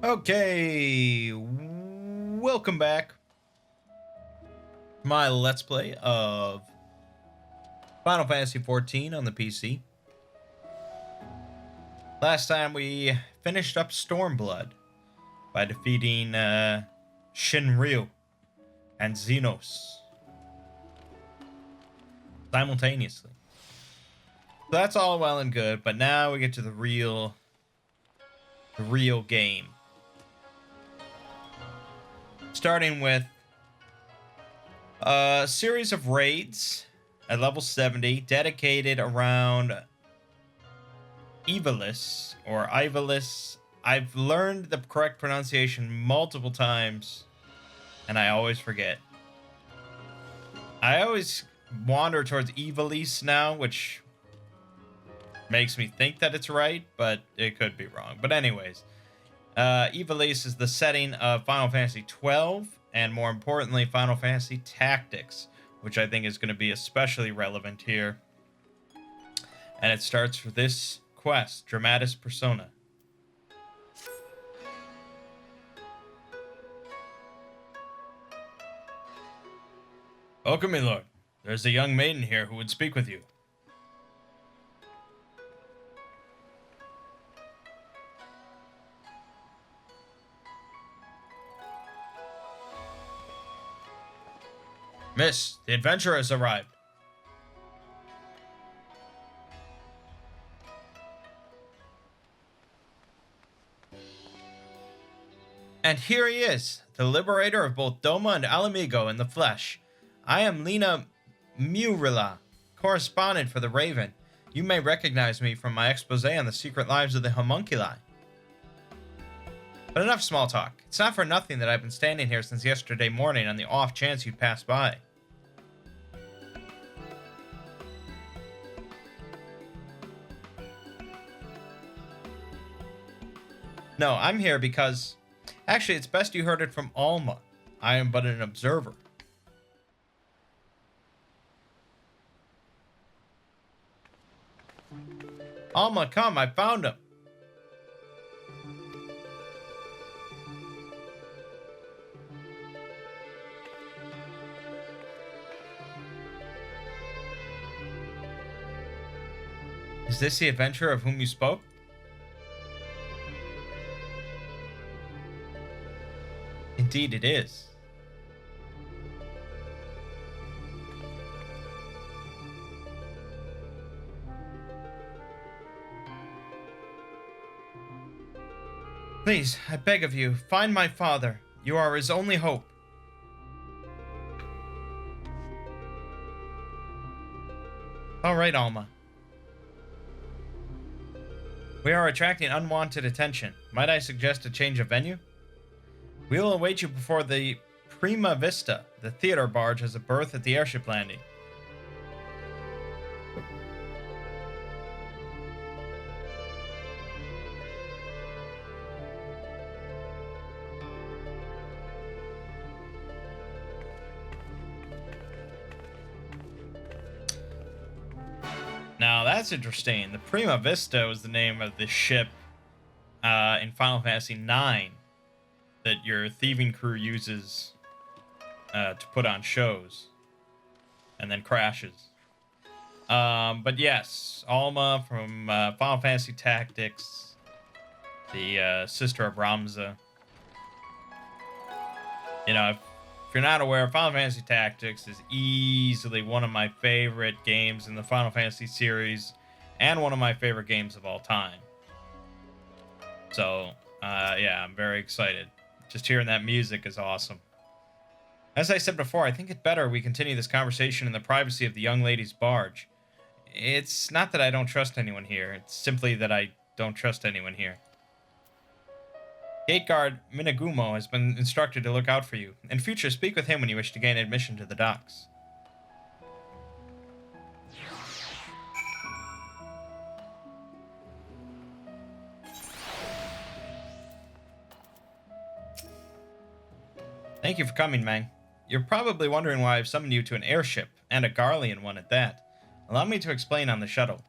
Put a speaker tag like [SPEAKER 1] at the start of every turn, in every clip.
[SPEAKER 1] Okay, welcome back to my Let's Play of Final Fantasy XIV on the PC. Last time we finished up Stormblood by defeating Shinryu and Xenos simultaneously. So that's all well and good, but now we get to the real game. Starting with a series of raids at level 70 dedicated around Evilis or Ivalis. I've learned the correct pronunciation multiple times and I always forget. I always wander towards Evilis now, which makes me think that it's right, but it could be wrong. But anyways, Evilis is the setting of Final Fantasy XII, and more importantly, Final Fantasy Tactics, which I think is going to be especially relevant here. And it starts with this quest, Dramatis Persona. Welcome, my lord. There's a young maiden here who would speak with you. Miss, the adventurer has arrived. And here he is, the liberator of both Doma and Alamigo in the flesh. I am Lena Murilla, correspondent for the Raven. You may recognize me from my expose on the secret lives of the homunculi. But enough small talk. It's not for nothing that I've been standing here since yesterday morning on the off chance you'd pass by. No, I'm here because... Actually, it's best you heard it from Alma. I am but an observer. Alma, come, I found him. Is this the adventurer of whom you spoke? Indeed it is. Please, I beg of you, find my father. You are his only hope. All right, Alma. We are attracting unwanted attention. Might I suggest a change of venue? We will await you before the Prima Vista. The theater barge has a berth at the airship landing. Now that's interesting. The Prima Vista was the name of the ship in Final Fantasy IX that your thieving crew uses to put on shows and then crashes. But yes, Alma from Final Fantasy Tactics, the sister of Ramza. You know, if you're not aware, Final Fantasy Tactics is easily one of my favorite games in the Final Fantasy series and one of my favorite games of all time. So, yeah, I'm very excited. Just hearing that music is awesome. As I said before, I think it better we continue this conversation in the privacy of the young lady's barge. It's not that I don't trust anyone here. It's simply that I don't trust anyone here. Gate guard Minagumo has been instructed to look out for you. In future, speak with him when you wish to gain admission to the docks. Thank you for coming, Mangg. You're probably wondering why I've summoned you to an airship, and a Garlean one at that. Allow me to explain on the shuttle.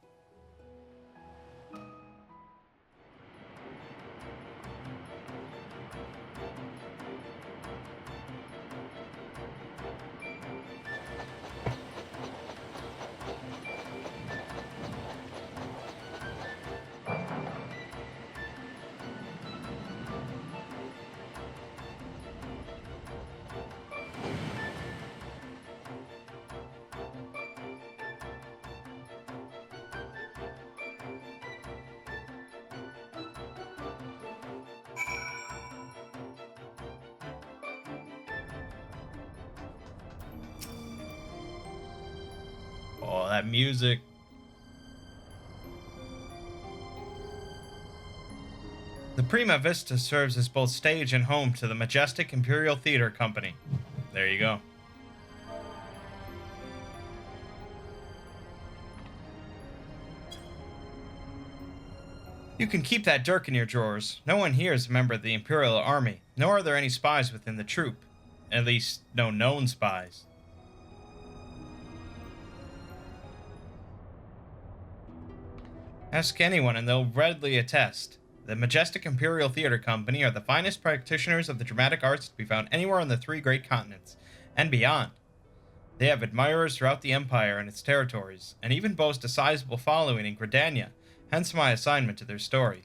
[SPEAKER 1] Oh, that music. The Prima Vista serves as both stage and home to the majestic Imperial Theater Company. There you go. You can keep that dirk in your drawers. No one here is a member of the Imperial Army, nor are there any spies within the troop. At least, no known spies. Ask anyone and they'll readily attest. The majestic Imperial Theater Company are the finest practitioners of the dramatic arts to be found anywhere on the 3 great continents, and beyond. They have admirers throughout the Empire and its territories, and even boast a sizable following in Gridania, hence my assignment to their story.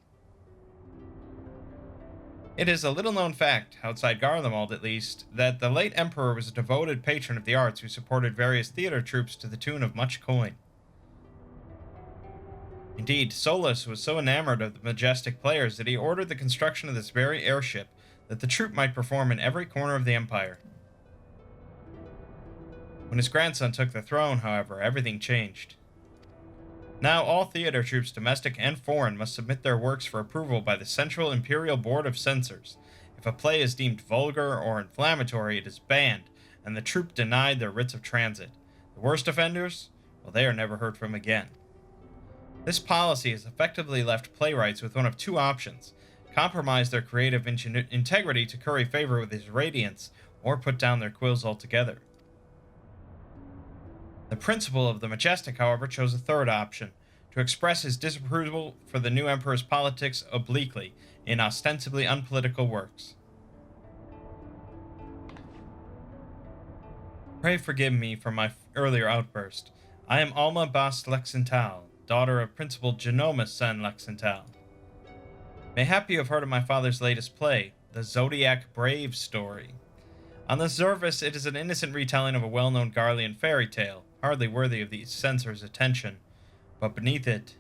[SPEAKER 1] It is a little-known fact, outside Garlemald at least, that the late Emperor was a devoted patron of the arts who supported various theater troupes to the tune of much coin. Indeed, Solus was so enamored of the majestic players that he ordered the construction of this very airship that the troupe might perform in every corner of the Empire. When his grandson took the throne, however, everything changed. Now all theater troupes, domestic and foreign, must submit their works for approval by the Central Imperial Board of Censors. If a play is deemed vulgar or inflammatory, it is banned, and the troupe denied their writs of transit. The worst offenders? Well, they are never heard from again. This policy has effectively left playwrights with one of 2 options: compromise their creative integrity to curry favor with his radiance, or put down their quills altogether. The principal of the Majestic, however, chose a third option, to express his disapproval for the new emperor's politics obliquely, in ostensibly unpolitical works. Pray forgive me for my earlier outburst. I am Alma Bast Lexental, daughter of Principal Genomus Sen Lexental. Mayhap you have heard of my father's latest play, the Zodiac Brave story. On the surface, it is an innocent retelling of a well-known Garlean fairy tale, hardly worthy of the censor's attention, but beneath it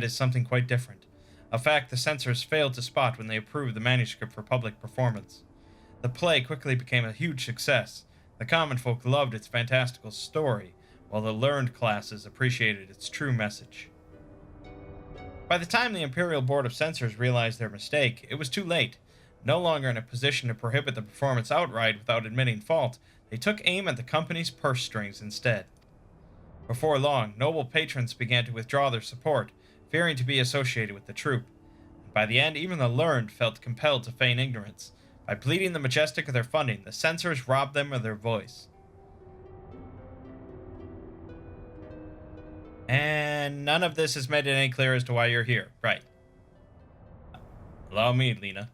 [SPEAKER 1] is something quite different, a fact the censors failed to spot when they approved the manuscript for public performance. The play quickly became a huge success. The common folk loved its fantastical story, while the learned classes appreciated its true message. By the time the Imperial Board of Censors realized their mistake, it was too late. No longer in a position to prohibit the performance outright without admitting fault, they took aim at the company's purse strings instead. Before long, noble patrons began to withdraw their support, fearing to be associated with the troupe. And by the end, even the learned felt compelled to feign ignorance. By bleeding the Majestic of their funding, the censors robbed them of their voice. And none of this has made it any clearer as to why you're here. Right. Allow me, Lena.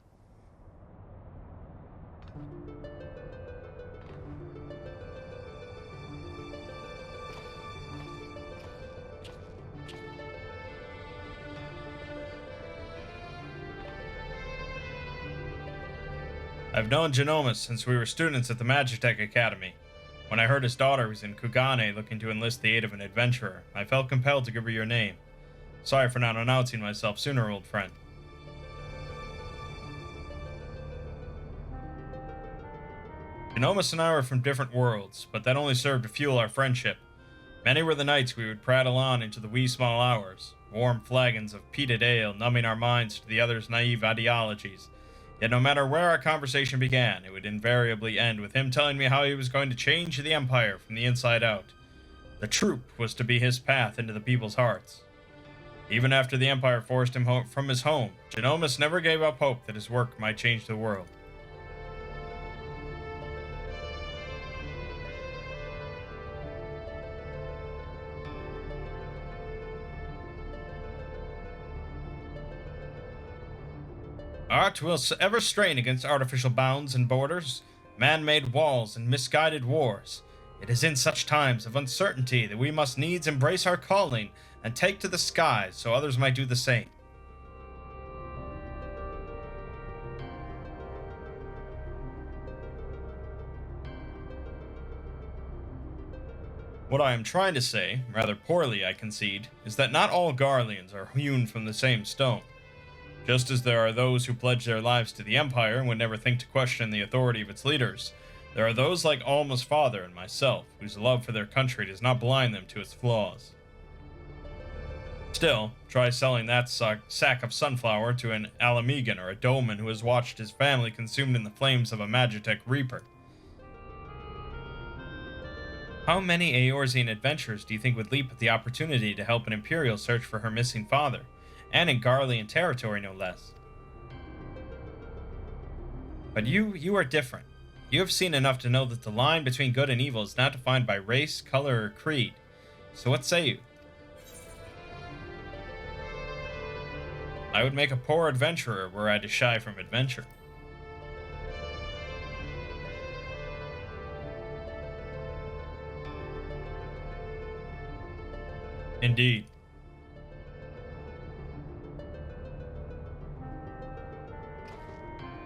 [SPEAKER 1] I've known Genomus since we were students at the Magitech Academy. When I heard his daughter was in Kugane looking to enlist the aid of an adventurer, I felt compelled to give her your name. Sorry for not announcing myself sooner, old friend. Genomus and I were from different worlds, but that only served to fuel our friendship. Many were the nights we would prattle on into the wee small hours, warm flagons of peated ale numbing our minds to the other's naive ideologies. Yet no matter where our conversation began, it would invariably end with him telling me how he was going to change the Empire from the inside out. The troupe was to be his path into the people's hearts. Even after the Empire forced him from his home, Genomus never gave up hope that his work might change the world. Art will ever strain against artificial bounds and borders, man-made walls and misguided wars. It is in such times of uncertainty that we must needs embrace our calling and take to the skies so others might do the same. What I am trying to say, rather poorly I concede, is that not all Garleans are hewn from the same stone. Just as there are those who pledge their lives to the Empire and would never think to question the authority of its leaders, There are those like Alma's father and myself, whose love for their country does not blind them to its flaws. Still, try selling that sack of sunflower to an Alamegan or a Dolman who has watched his family consumed in the flames of a Magitech Reaper. How many Eorzean adventurers do you think would leap at the opportunity to help an Imperial search for her missing father? And in Garlean territory, no less. But you are different. You have seen enough to know that the line between good and evil is not defined by race, color, or creed. So what say you? I would make a poor adventurer were I to shy from adventure. Indeed.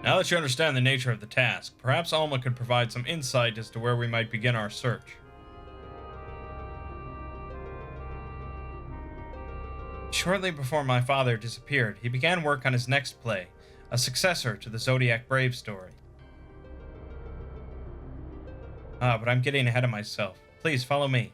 [SPEAKER 1] Now that you understand the nature of the task, perhaps Alma could provide some insight as to where we might begin our search. Shortly before my father disappeared, he began work on his next play, a successor to the Zodiac Brave story. But I'm getting ahead of myself. Please follow me.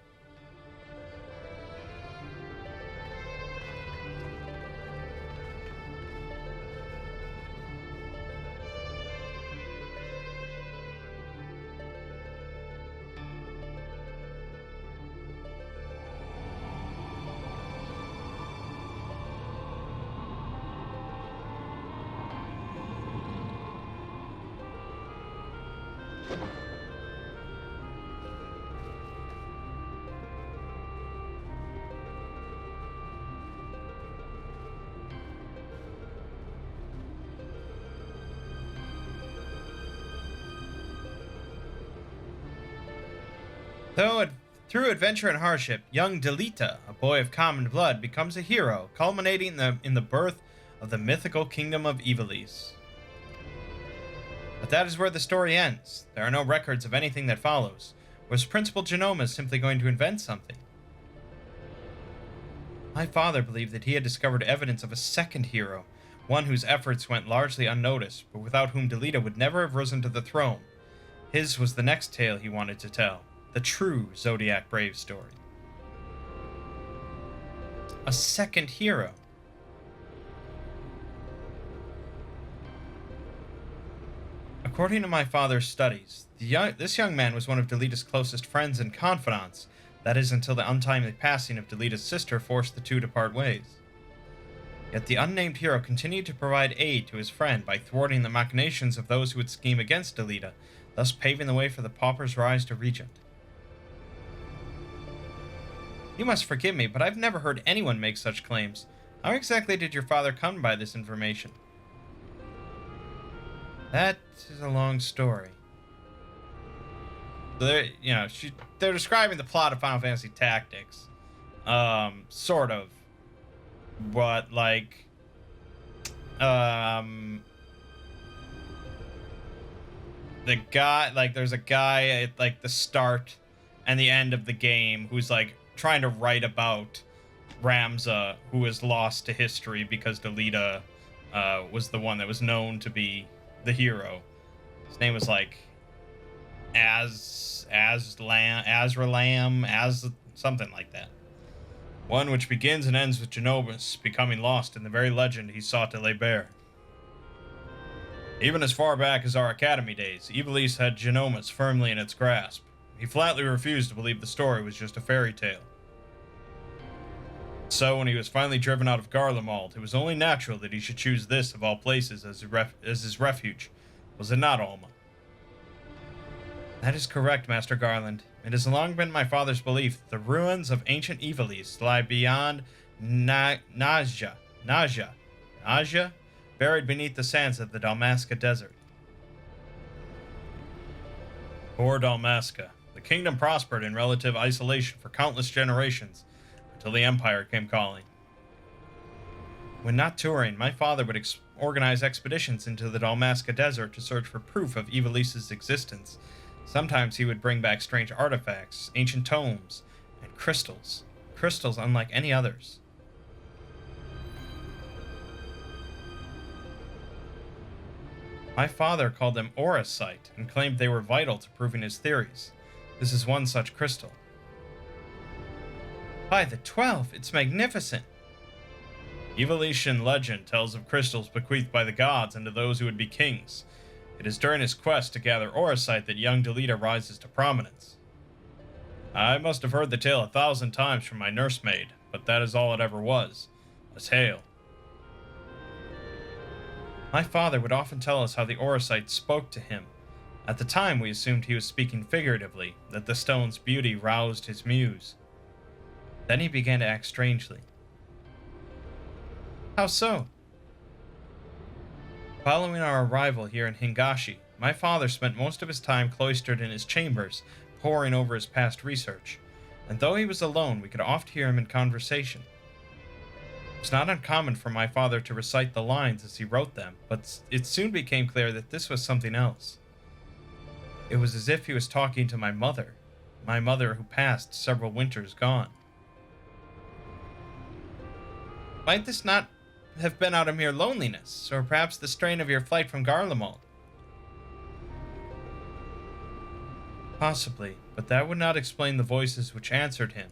[SPEAKER 1] Through adventure and hardship, young Delita, a boy of common blood, becomes a hero, culminating in the birth of the mythical kingdom of Ivalice. But that is where the story ends. There are no records of anything that follows. Was Principal Genoma simply going to invent something? My father believed that he had discovered evidence of a second hero, one whose efforts went largely unnoticed, but without whom Delita would never have risen to the throne. His was the next tale he wanted to tell. The true Zodiac Brave story. A second hero. According to my father's studies, this young man was one of Delita's closest friends and confidants. That is, until the untimely passing of Delita's sister forced the two to part ways. Yet the unnamed hero continued to provide aid to his friend by thwarting the machinations of those who would scheme against Delita, thus paving the way for the pauper's rise to regent. You must forgive me, but I've never heard anyone make such claims. How exactly did your father come by this information? That is a long story. So they're describing the plot of Final Fantasy Tactics. Sort of. But, there's a guy at, the start and the end of the game who's, trying to write about Ramza, who was lost to history because Delita was the one that was known to be the hero. His name was something like that. One which begins and ends with Genobus becoming lost in the very legend he sought to lay bare. Even as far back as our academy days, Ivalice had Genomus firmly in its grasp. He flatly refused to believe the story was just a fairy tale. So, when he was finally driven out of Garlemald, it was only natural that he should choose this, of all places, as his refuge. Was it not, Alma? That is correct, Master Garland. It has long been my father's belief that the ruins of ancient Ivalice lie beyond Naja, buried beneath the sands of the Dalmasca Desert. Poor Dalmasca. The kingdom prospered in relative isolation for countless generations, until the Empire came calling. When not touring, my father would organize expeditions into the Dalmasca Desert to search for proof of Ivalice's existence. Sometimes he would bring back strange artifacts, ancient tomes, and crystals. Crystals unlike any others. My father called them auracite and claimed they were vital to proving his theories. This is one such crystal. By the 12, it's magnificent. Evolution legend tells of crystals bequeathed by the gods unto those who would be kings. It is during his quest to gather auracite that young Delita rises to prominence. I must have heard the tale 1,000 times from my nursemaid, but that is all it ever was. A tale. My father would often tell us how the auracite spoke to him. At the time, we assumed he was speaking figuratively, that the stone's beauty roused his muse. Then he began to act strangely. How so? Following our arrival here in Hingashi, my father spent most of his time cloistered in his chambers, poring over his past research, and though he was alone, we could oft hear him in conversation. It was not uncommon for my father to recite the lines as he wrote them, but it soon became clear that this was something else. It was as if he was talking to my mother who passed several winters gone. Might this not have been out of mere loneliness, or perhaps the strain of your flight from Garlemald? Possibly, but that would not explain the voices which answered him.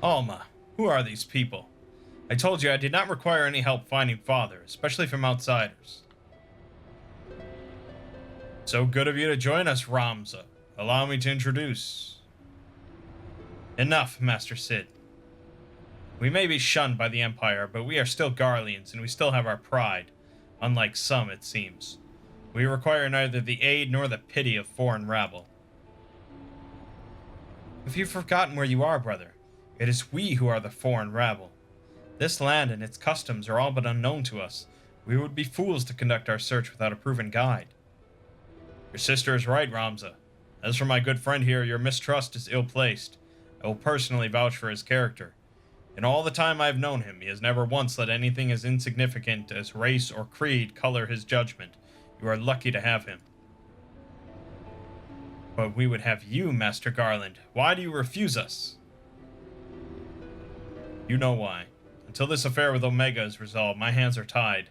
[SPEAKER 1] Alma, who are these people? I told you I did not require any help finding father, especially from outsiders. So good of you to join us, Ramza. Allow me to introduce. Enough, Master Cid. We may be shunned by the Empire, but we are still Garleans, and we still have our pride. Unlike some, it seems. We require neither the aid nor the pity of foreign rabble. Have you forgotten where you are, brother? It is we who are the foreign rabble. This land and its customs are all but unknown to us. We would be fools to conduct our search without a proven guide. Your sister is right, Ramza. As for my good friend here, your mistrust is ill-placed. I will personally vouch for his character. In all the time I have known him, he has never once let anything as insignificant as race or creed color his judgment. You are lucky to have him. But we would have you, Master Garland. Why do you refuse us? You know why. Until this affair with Omega is resolved, my hands are tied.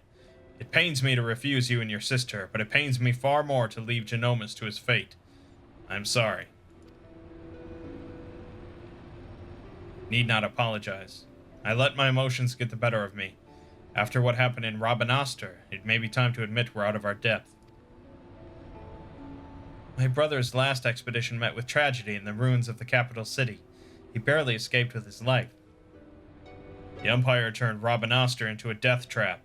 [SPEAKER 1] It pains me to refuse you and your sister, but it pains me far more to leave Genomus to his fate. I am sorry. Need not apologize. I let my emotions get the better of me. After what happened in Rabanastre, it may be time to admit we're out of our depth. My brother's last expedition met with tragedy in the ruins of the capital city. He barely escaped with his life. The Empire turned Rabanastre into a death trap.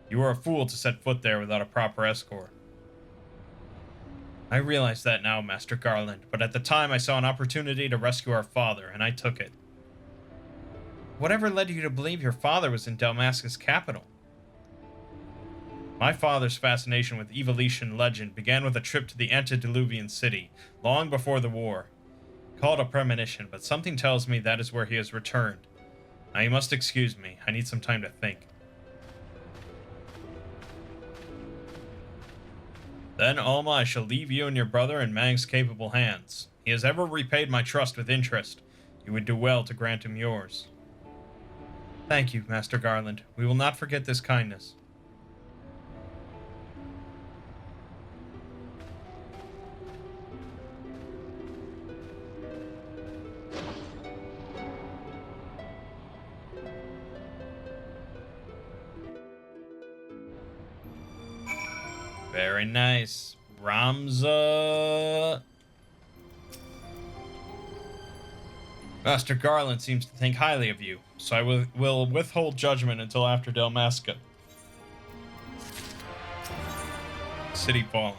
[SPEAKER 1] You were a fool to set foot there without a proper escort. I realize that now, Master Garland, but at the time I saw an opportunity to rescue our father, and I took it. Whatever led you to believe your father was in Dalmasca's capital? My father's fascination with Evolution legend began with a trip to the antediluvian city, long before the war. Call it a premonition, but something tells me that is where he has returned. Now you must excuse me, I need some time to think. Then, Alma, I shall leave you and your brother in Mangg's capable hands. He has ever repaid my trust with interest. You would do well to grant him yours. Thank you, Master Garland. We will not forget this kindness. Very nice. Ramza. Master Garland seems to think highly of you, so I will withhold judgment until after Dalmasca. City fallen.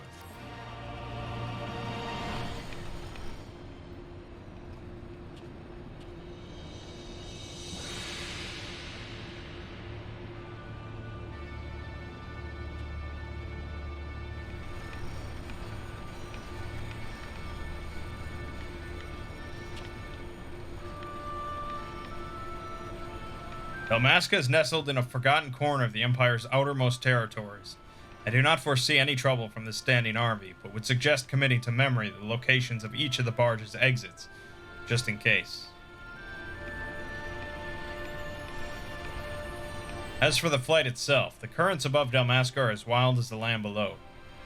[SPEAKER 1] Dalmasca is nestled in a forgotten corner of the Empire's outermost territories. I do not foresee any trouble from this standing army, but would suggest committing to memory the locations of each of the barge's exits, just in case. As for the flight itself, the currents above Dalmasca are as wild as the land below.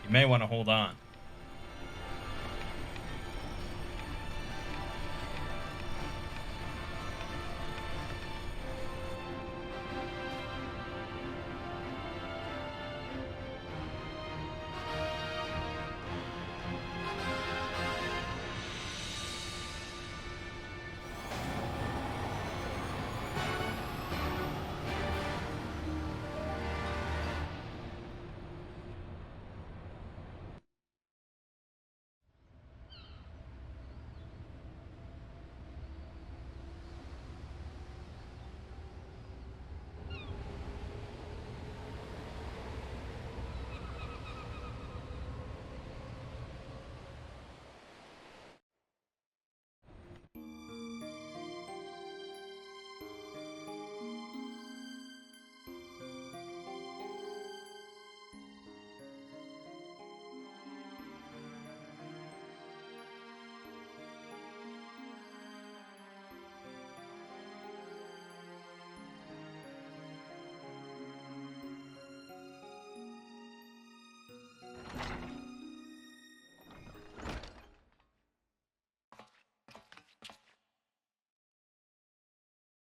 [SPEAKER 1] You may want to hold on.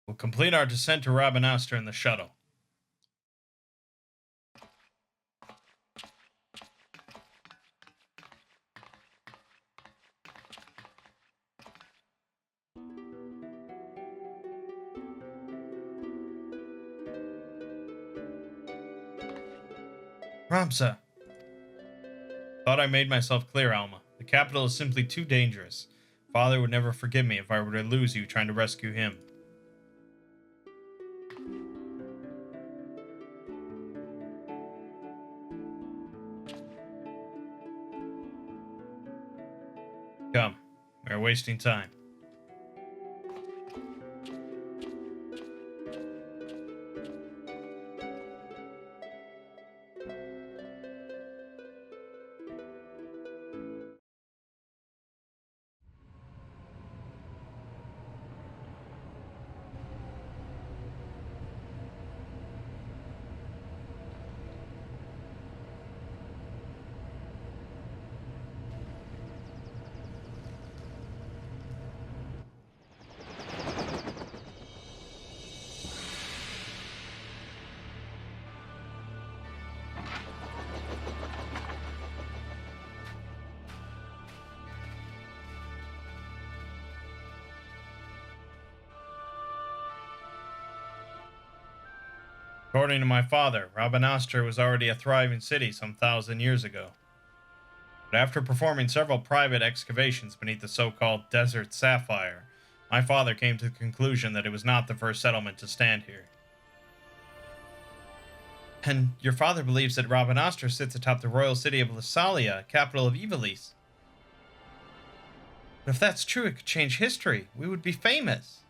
[SPEAKER 1] We'll complete our descent to Rabanastre in the shuttle. Ramsa. Thought I made myself clear, Alma. The capital is simply too dangerous. Father would never forgive me if I were to lose you trying to rescue him. Come, we are wasting time. According to my father, Rabanastre was already a thriving city some 1,000 years ago. But after performing several private excavations beneath the so-called Desert Sapphire, my father came to the conclusion that it was not the first settlement to stand here. And your father believes that Rabanastre sits atop the royal city of Lysalia, capital of Ivalice. But if that's true, it could change history. We would be famous.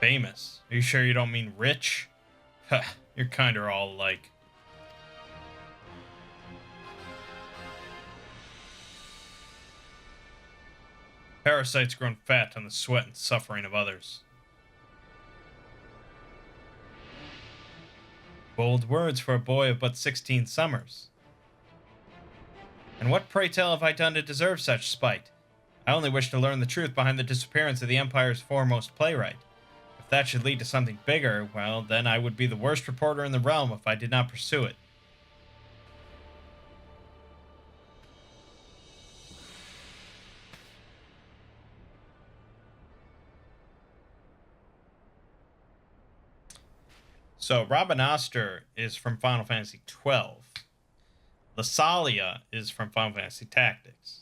[SPEAKER 1] Famous? Are you sure you don't mean rich? Huh, you're kinda all alike. Parasites grown fat on the sweat and suffering of others. Bold words for a boy of but 16 summers. And what, pray tell, have I done to deserve such spite? I only wish to learn the truth behind the disappearance of the Empire's foremost playwright. If that should lead to something bigger, well, then I would be the worst reporter in the realm if I did not pursue it. So, Rabanastre is from Final Fantasy XII. Lysalia is from Final Fantasy Tactics.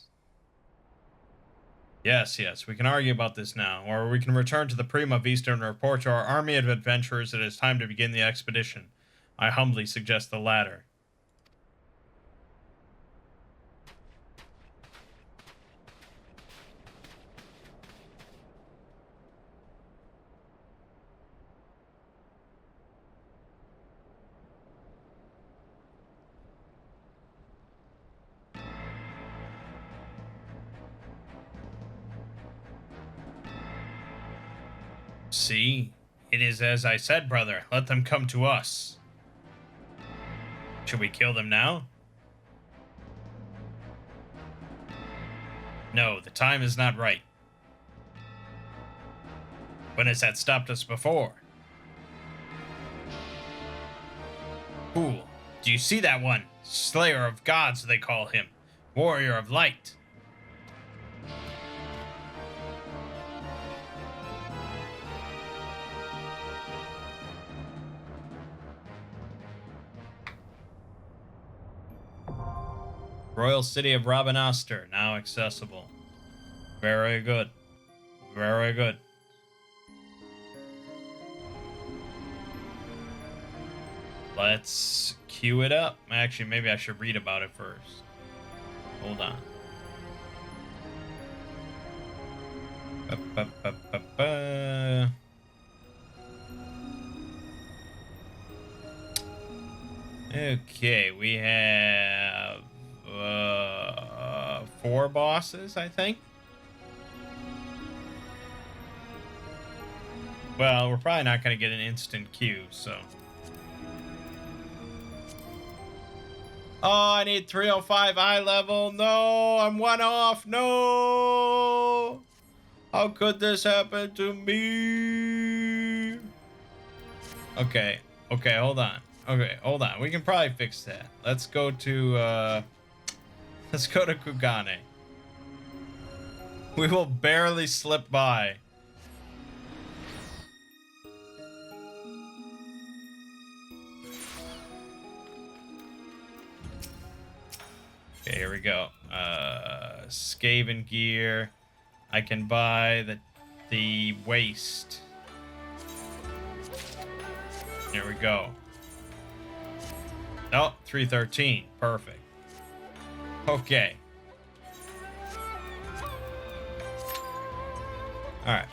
[SPEAKER 1] Yes, we can argue about this now, or we can return to the Prima Vista and report to our army of adventurers that it is time to begin the expedition. I humbly suggest the latter. See, it is as I said, brother. Let them come to us. Should we kill them now? No, the time is not right. When has that stopped us before? Fool, do you see that one? Slayer of gods, they call him. Warrior of light. Royal City of Rabanastre, now accessible. Very good. Very good. Let's queue it up. Actually, maybe I should read about it first. Hold on. Okay, we have 4 bosses, I think. Well, we're probably not going to get an instant queue, so. Oh, I need 305 eye level. No, I'm 1 off. No. How could this happen to me? Okay. Okay, hold on. Okay, hold on. We can probably fix that. Let's go to Kugane. We will barely slip by. Okay, here we go. Skaven gear. I can buy the waist. There we go. Oh, 313. Perfect. Okay. Alright.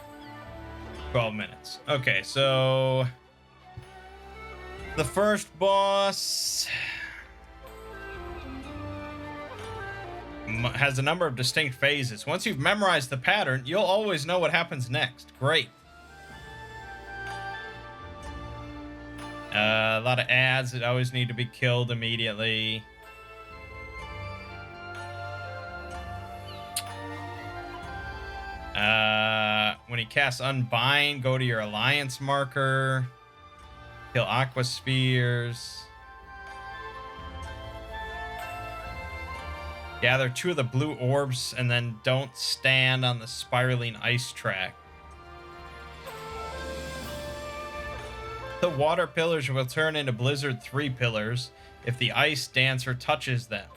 [SPEAKER 1] 12 minutes. Okay, so the first boss has a number of distinct phases. Once you've memorized the pattern, you'll always know what happens next. Great. A lot of ads that always need to be killed immediately. When he casts Unbind, go to your alliance marker. Kill Aqua Spheres. Gather 2 of the blue orbs and then don't stand on the spiraling ice track. The water pillars will turn into Blizzard 3 pillars if the ice dancer touches them.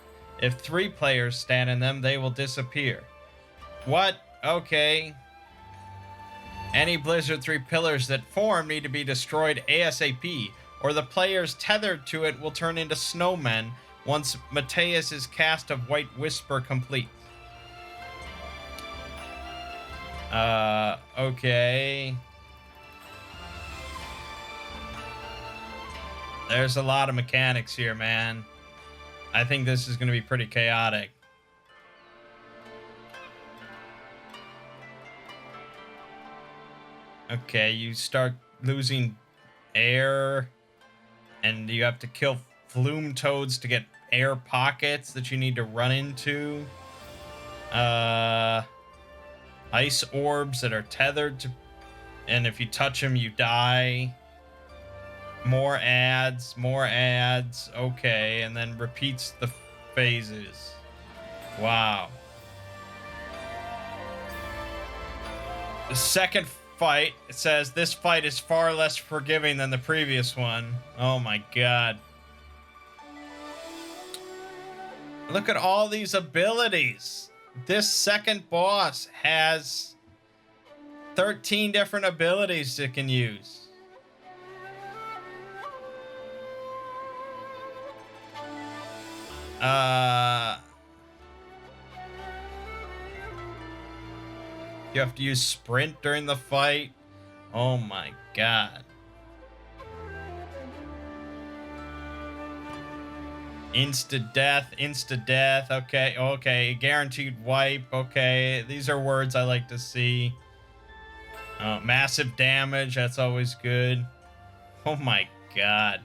[SPEAKER 1] If 3 players stand in them, they will disappear. What? Okay. Any Blizzard 3 pillars that form need to be destroyed ASAP, or the players tethered to it will turn into snowmen once Mateus's cast of White Whisper completes. Okay. There's a lot of mechanics here, man. I think this is going to be pretty chaotic. Okay, you start losing air, and you have to kill flume toads to get air pockets that you need to run into. Ice orbs that are tethered to, and if you touch them, you die. More ads, more ads. Okay, and then repeats the phases. Wow. The second fight, it says this fight is far less forgiving than the previous one. Oh my god. Look at all these abilities. This second boss has 13 different abilities it can use. You have to use sprint during the fight. Oh my god. Insta death, insta death. Okay, okay. Guaranteed wipe. Okay, these are words I like to see. Massive damage, that's always good. Oh my god.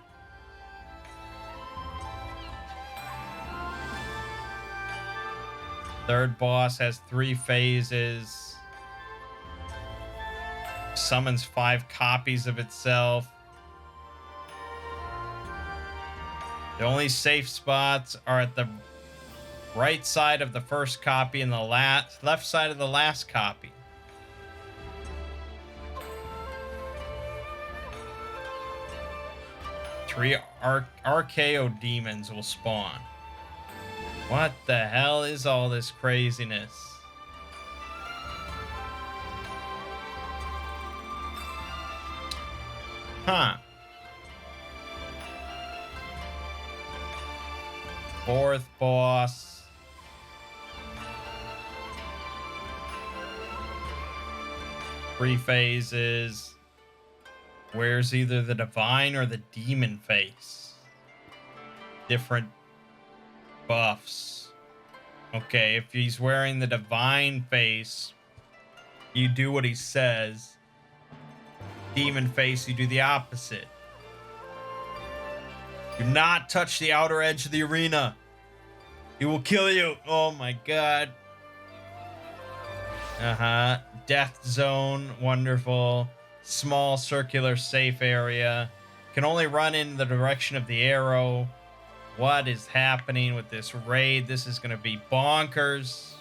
[SPEAKER 1] Third boss has 3 phases. Summons 5 copies of itself. The only safe spots are at the right side of the first copy and the left side of the last copy. Three Archaeo demons will spawn. What the hell is all this craziness? Huh. Fourth boss. Three phases. Wears either the divine or the demon face. Different buffs. Okay, if he's wearing the divine face, you do what he says. Demon face, you do the opposite. Do not touch the outer edge of the arena. He will kill you. Oh my god. Death zone, wonderful. Small circular safe area. Can only run in the direction of the arrow. What is happening with this raid? This is gonna be bonkers.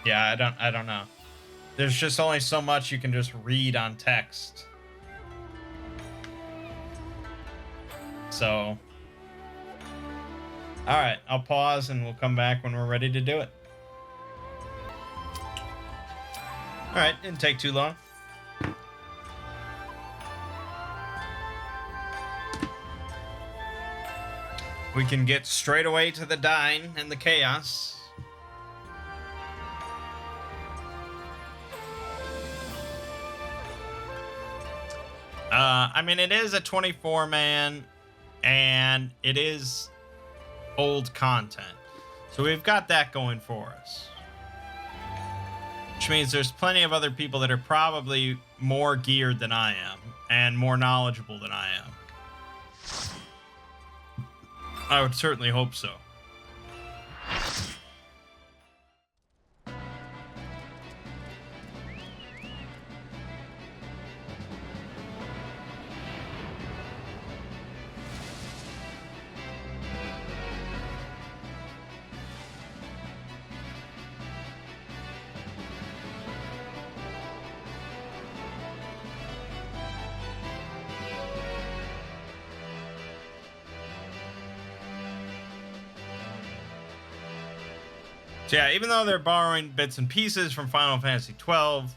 [SPEAKER 1] Yeah, I don't know. There's just only so much you can just read on text. So, all right, I'll pause and we'll come back when we're ready to do it. All right, didn't take too long. We can get straight away to the Dine and the Chaos. I mean, it is a 24-man, and it is old content. So we've got that going for us. Which means there's plenty of other people that are probably more geared than I am, and more knowledgeable than I am. I would certainly hope so. So yeah, even though they're borrowing bits and pieces from Final Fantasy XII,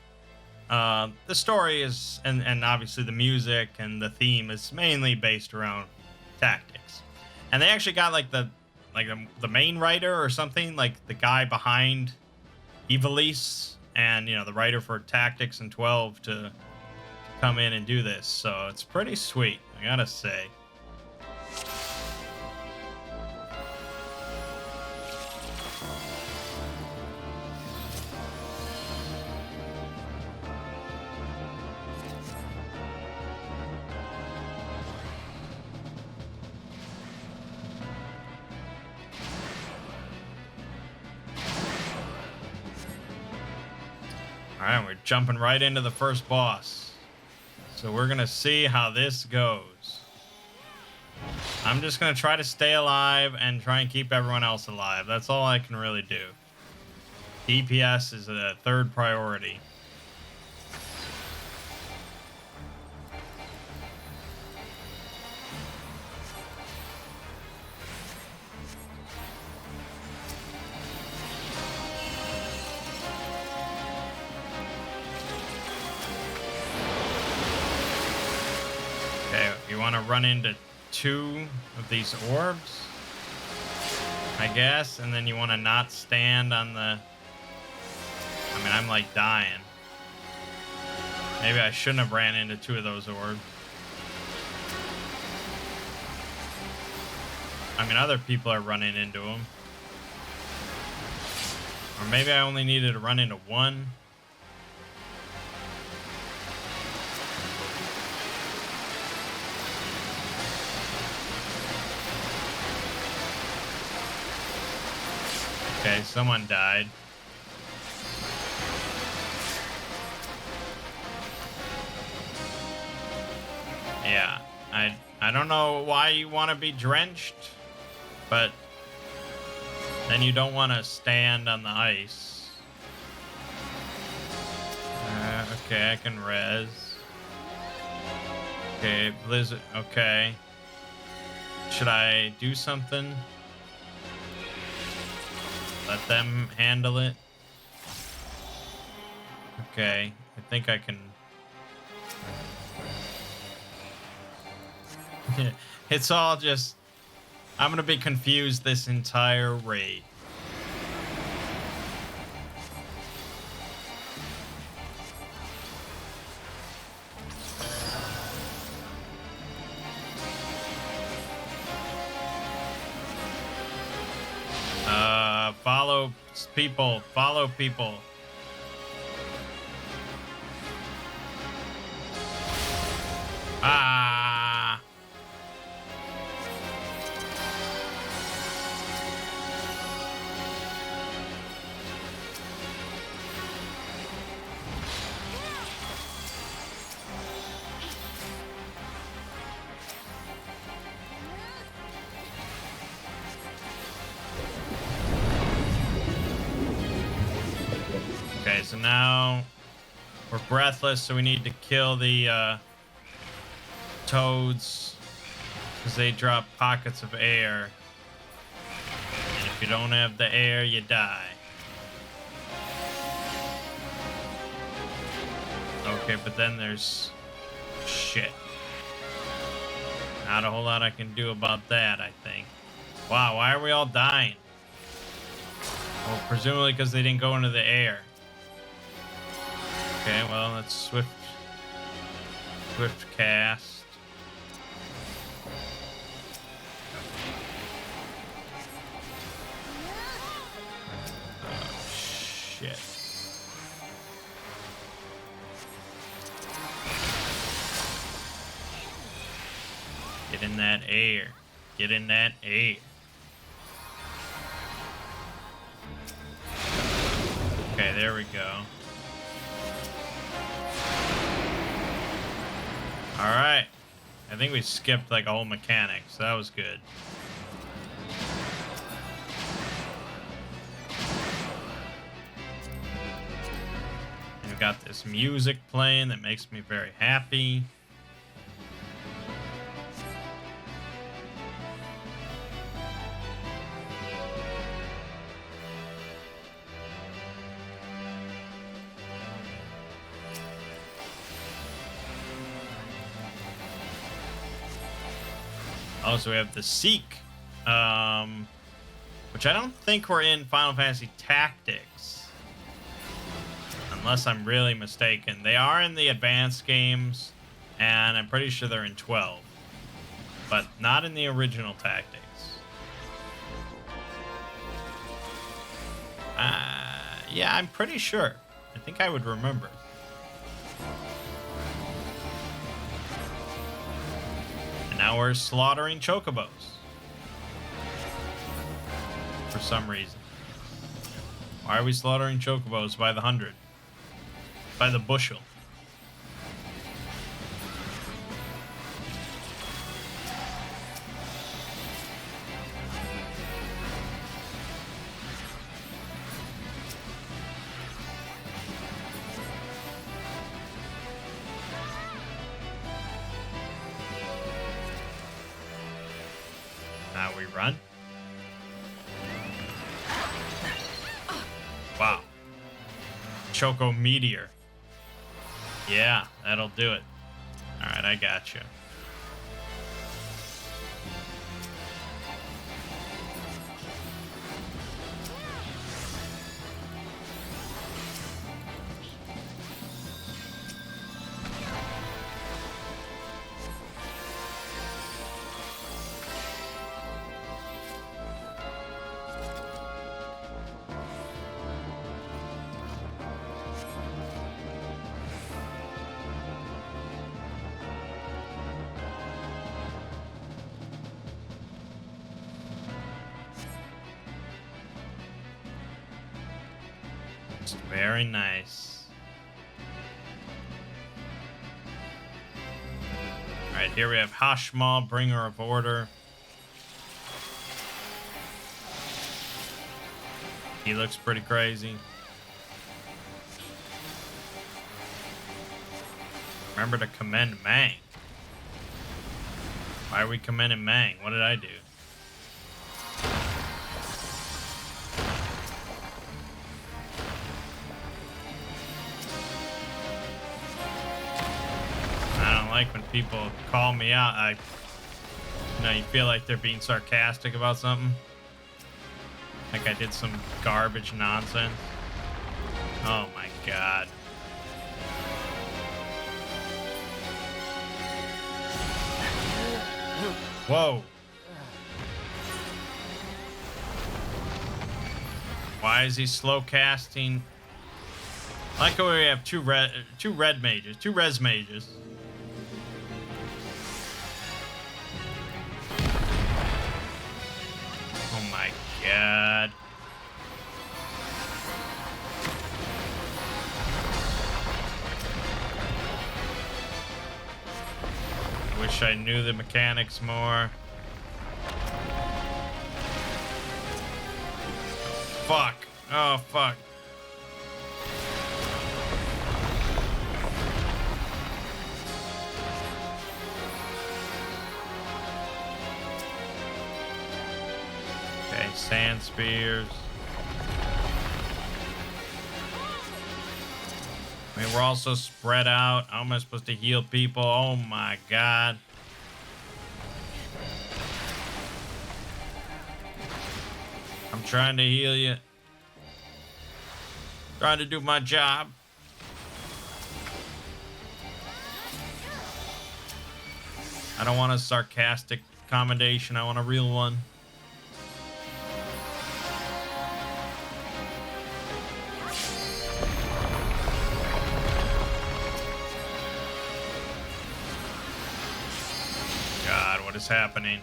[SPEAKER 1] the story is, and obviously the music and the theme is mainly based around tactics. And they actually got like the main writer or something, like the guy behind Ivalice and, you know, the writer for Tactics and 12 to come in and do this. So it's pretty sweet, I gotta say. Alright, we're jumping right into the first boss. So we're gonna see how this goes. I'm just gonna try to stay alive and try and keep everyone else alive. That's all I can really do. DPS is a third priority. You want to run into 2 of these orbs, I guess, and then you want to not stand on the... I mean, I'm like dying. Maybe I shouldn't have ran into 2 of those orbs. I mean, other people are running into them. Or maybe I only needed to run into 1. Okay, someone died. Yeah, I don't know why you want to be drenched, but then you don't want to stand on the ice. Okay, I can res. Okay, blizzard. Okay. Should I do something? Let them handle it. Okay, I think I can. It's all just. I'm gonna be confused this entire raid. Follow people. Follow people. Ah. Okay, so now we're breathless, so we need to kill the toads because they drop pockets of air. And if you don't have the air, you die. Okay, but then there's shit. Not a whole lot I can do about that, I think. Wow, why are we all dying? Well, presumably because they didn't go into the air. Okay, well, let's swift cast. Oh, shit. Get in that air. Get in that air. Okay, there we go. Alright. I think we skipped like a whole mechanic, so that was good. And we got this music playing that makes me very happy. Also, we have the Seek, which I don't think we're in Final Fantasy Tactics, unless I'm really mistaken. They are in the advanced games, and I'm pretty sure they're in 12, but not in the original Tactics. Yeah, I'm pretty sure. I think I would remember. Now we're slaughtering chocobos. For some reason. Why are we slaughtering chocobos by the 100? By the bushel. Now we run. Wow. Choco Meteor. Yeah, that'll do it. Alright, I got you. Most very nice. Alright, here we have Hashmal, Bringer of Order. He looks pretty crazy. Remember to commend Mangg. Why are we commending Mangg? What did I do? I don't like when people call me out. You feel like they're being sarcastic about something. Like I did some garbage nonsense. Oh my god. Whoa. Why is he slow casting? I like how we have two res mages. Oh my god. I wish I knew the mechanics more. Fuck. Oh, fuck. Okay, sand spears. I mean, we're also spread out. How am I supposed to heal people? Oh my god. I'm trying to heal you. Trying to do my job. I don't want a sarcastic commendation. I want a real one. God, what is happening?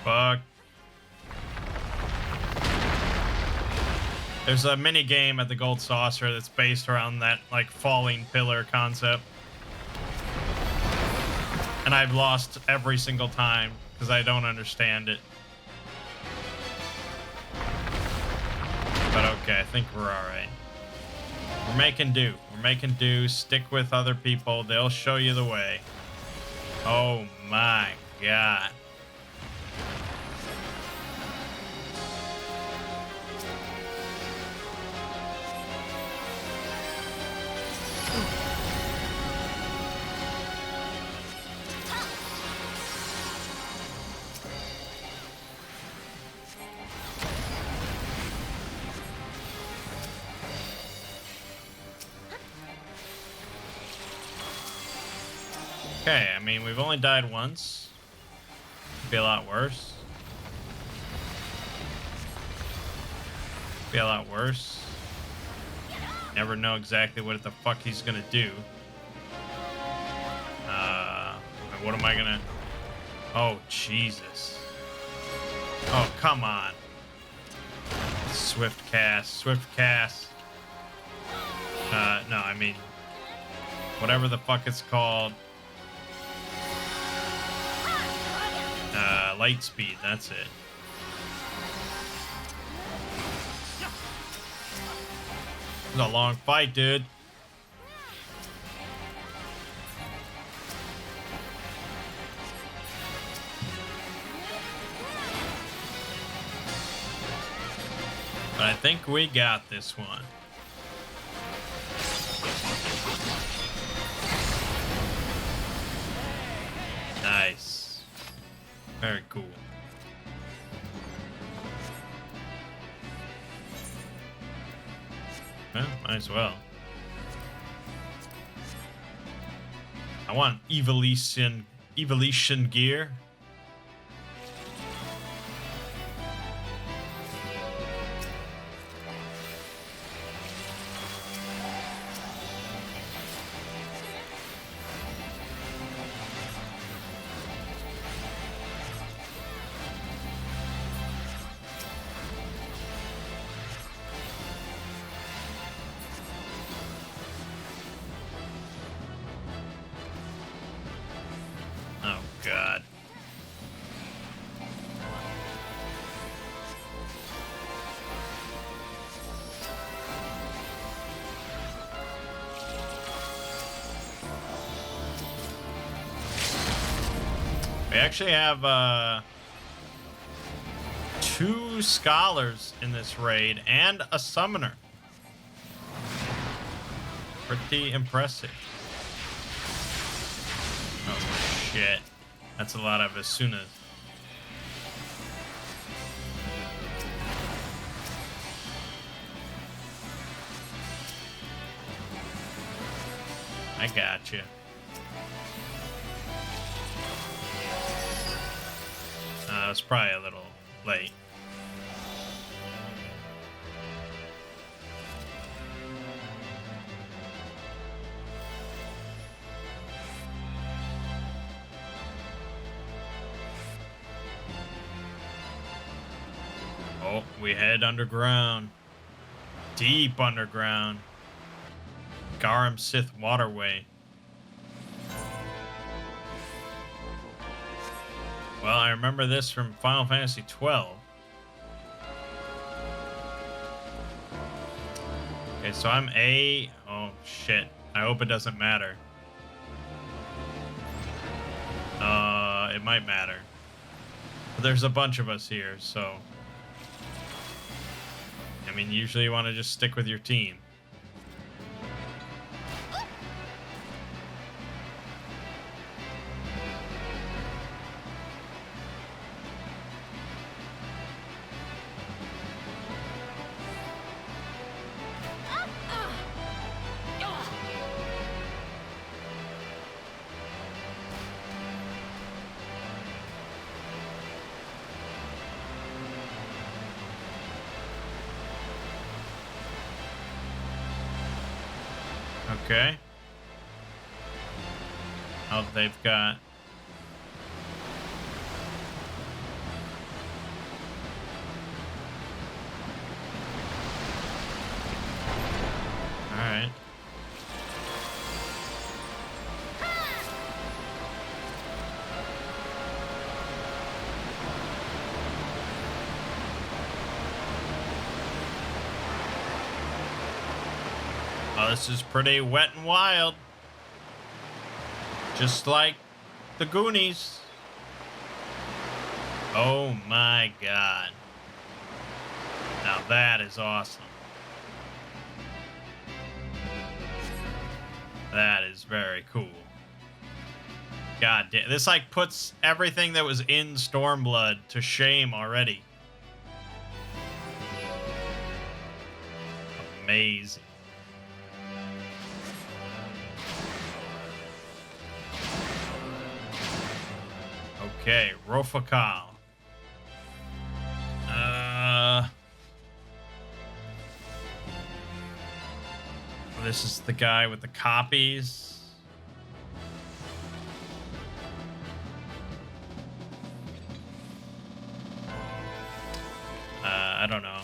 [SPEAKER 1] Fuck. There's a mini game at the Gold Saucer that's based around that like falling pillar concept. And I've lost every single time because I don't understand it. But okay, I think we're alright. We're making do. We're making do. Stick with other people. They'll show you the way. Oh my god. Okay, I mean, we've only died once. Could be a lot worse. Be a lot worse. Never know exactly what the fuck he's gonna do. What am I gonna... Oh, Jesus. Oh, come on. Swift cast. Swift cast. No, I mean... Whatever the fuck it's called. Light speed, that's it. This is a long fight, dude. But I think we got this one. Nice. Very cool. Well, might as well. I want evolution gear. actually have 2 scholars in this raid and a summoner. Pretty impressive. Oh shit. That's a lot of Asunas. I got you. It's probably a little late. Oh, we head underground. Deep underground. Garum Sith Waterway. Well, I remember this from Final Fantasy XII. Okay, so I'm A. Oh, shit. I hope it doesn't matter. It might matter. But there's a bunch of us here, so... I mean, usually you want to just stick with your team. Okay. Oh, they've got... Alright. Oh, this is pretty wet and wild. Just like the Goonies. Oh my god. Now that is awesome. That is very cool. God damn. This like puts everything that was in Stormblood to shame already. Amazing. Okay, Rofakal. This is the guy with the copies. I don't know.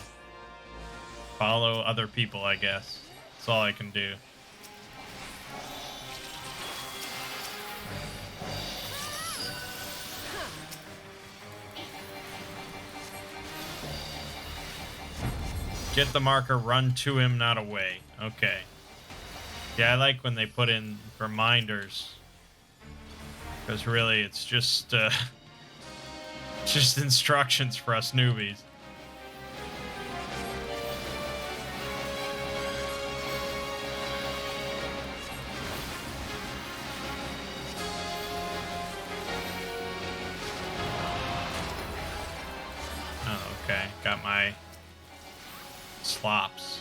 [SPEAKER 1] Follow other people, I guess. That's all I can do. Get the marker, run to him, not away. Okay. Yeah, I like when they put in reminders. Because really, it's just instructions for us newbies. Oh, okay. Got my slops.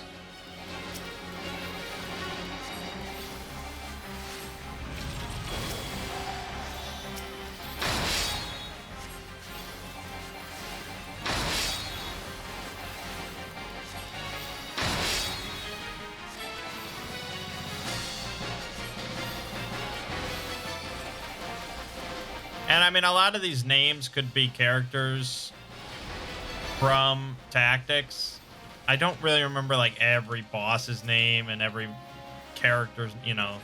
[SPEAKER 1] And I mean, a lot of these names could be characters from Tactics. I don't really remember like every boss's name and every character's, you know.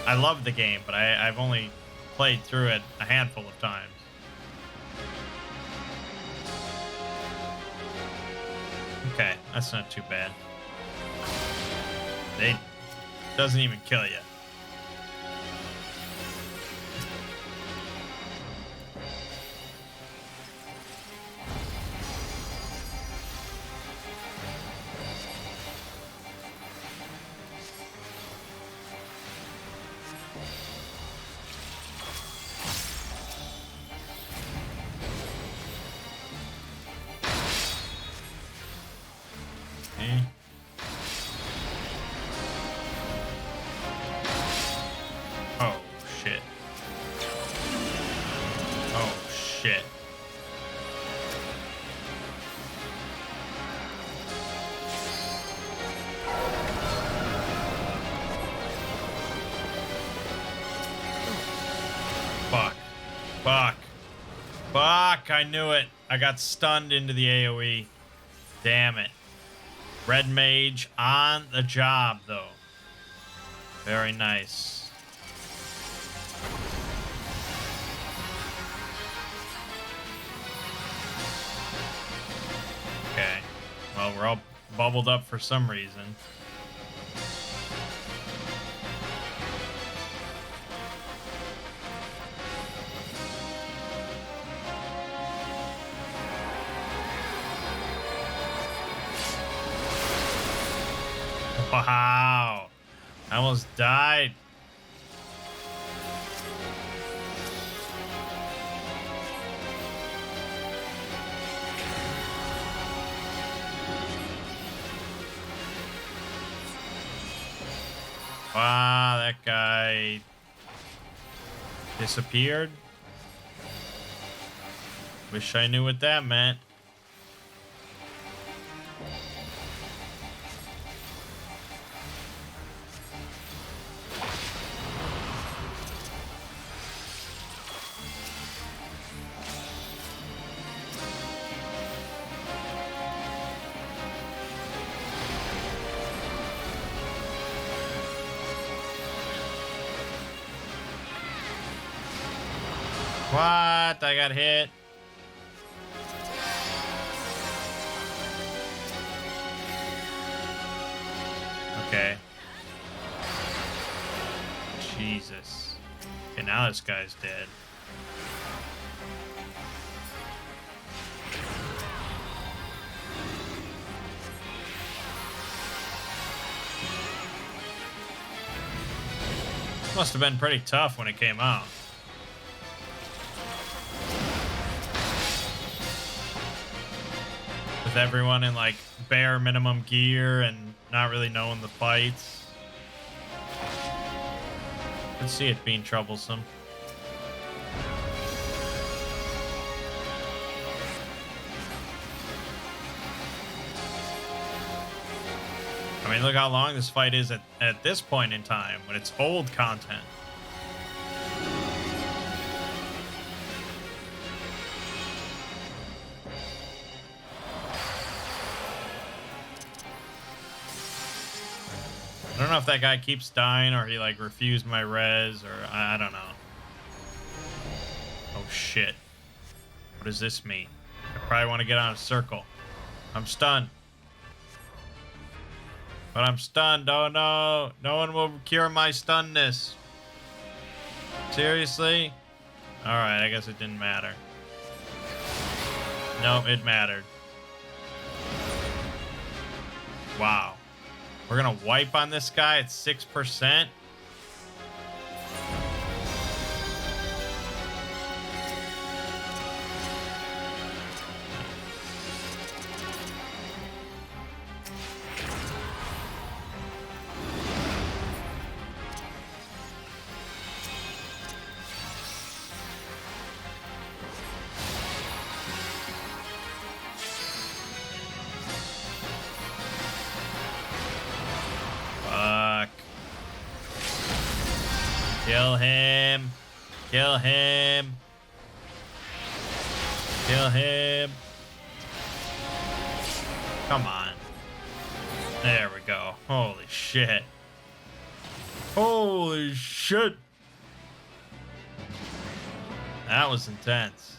[SPEAKER 1] I love the game, but I've only played through it a handful of times. Okay, that's not too bad. They doesn't even kill you. shit. Fuck. Fuck. Fuck, I knew it. I got stunned into the AoE. Damn it. Red Mage on the job, though. Very nice. Okay. Well, we're all bubbled up for some reason. Wow. I almost died. Wow, that guy disappeared. Wish I knew what that meant. What? I got hit. Okay. Jesus. Okay, now this guy's dead. Must have been pretty tough when it came out. With everyone in like bare minimum gear and not really knowing the fights. I could see it being troublesome. I mean, look how long this fight is at this point in time when it's old content. I don't know if that guy keeps dying or he like refused my res or I don't know. Oh shit. What does this mean? I probably want to get on a circle. I'm stunned. But I'm stunned. Oh no. No one will cure my stunness. Seriously? Alright, I guess it didn't matter. No, it mattered. Wow. We're gonna wipe on this guy at 6%. Kill him. Kill him. Kill him. Come on. There we go. Holy shit. Holy shit. That was intense.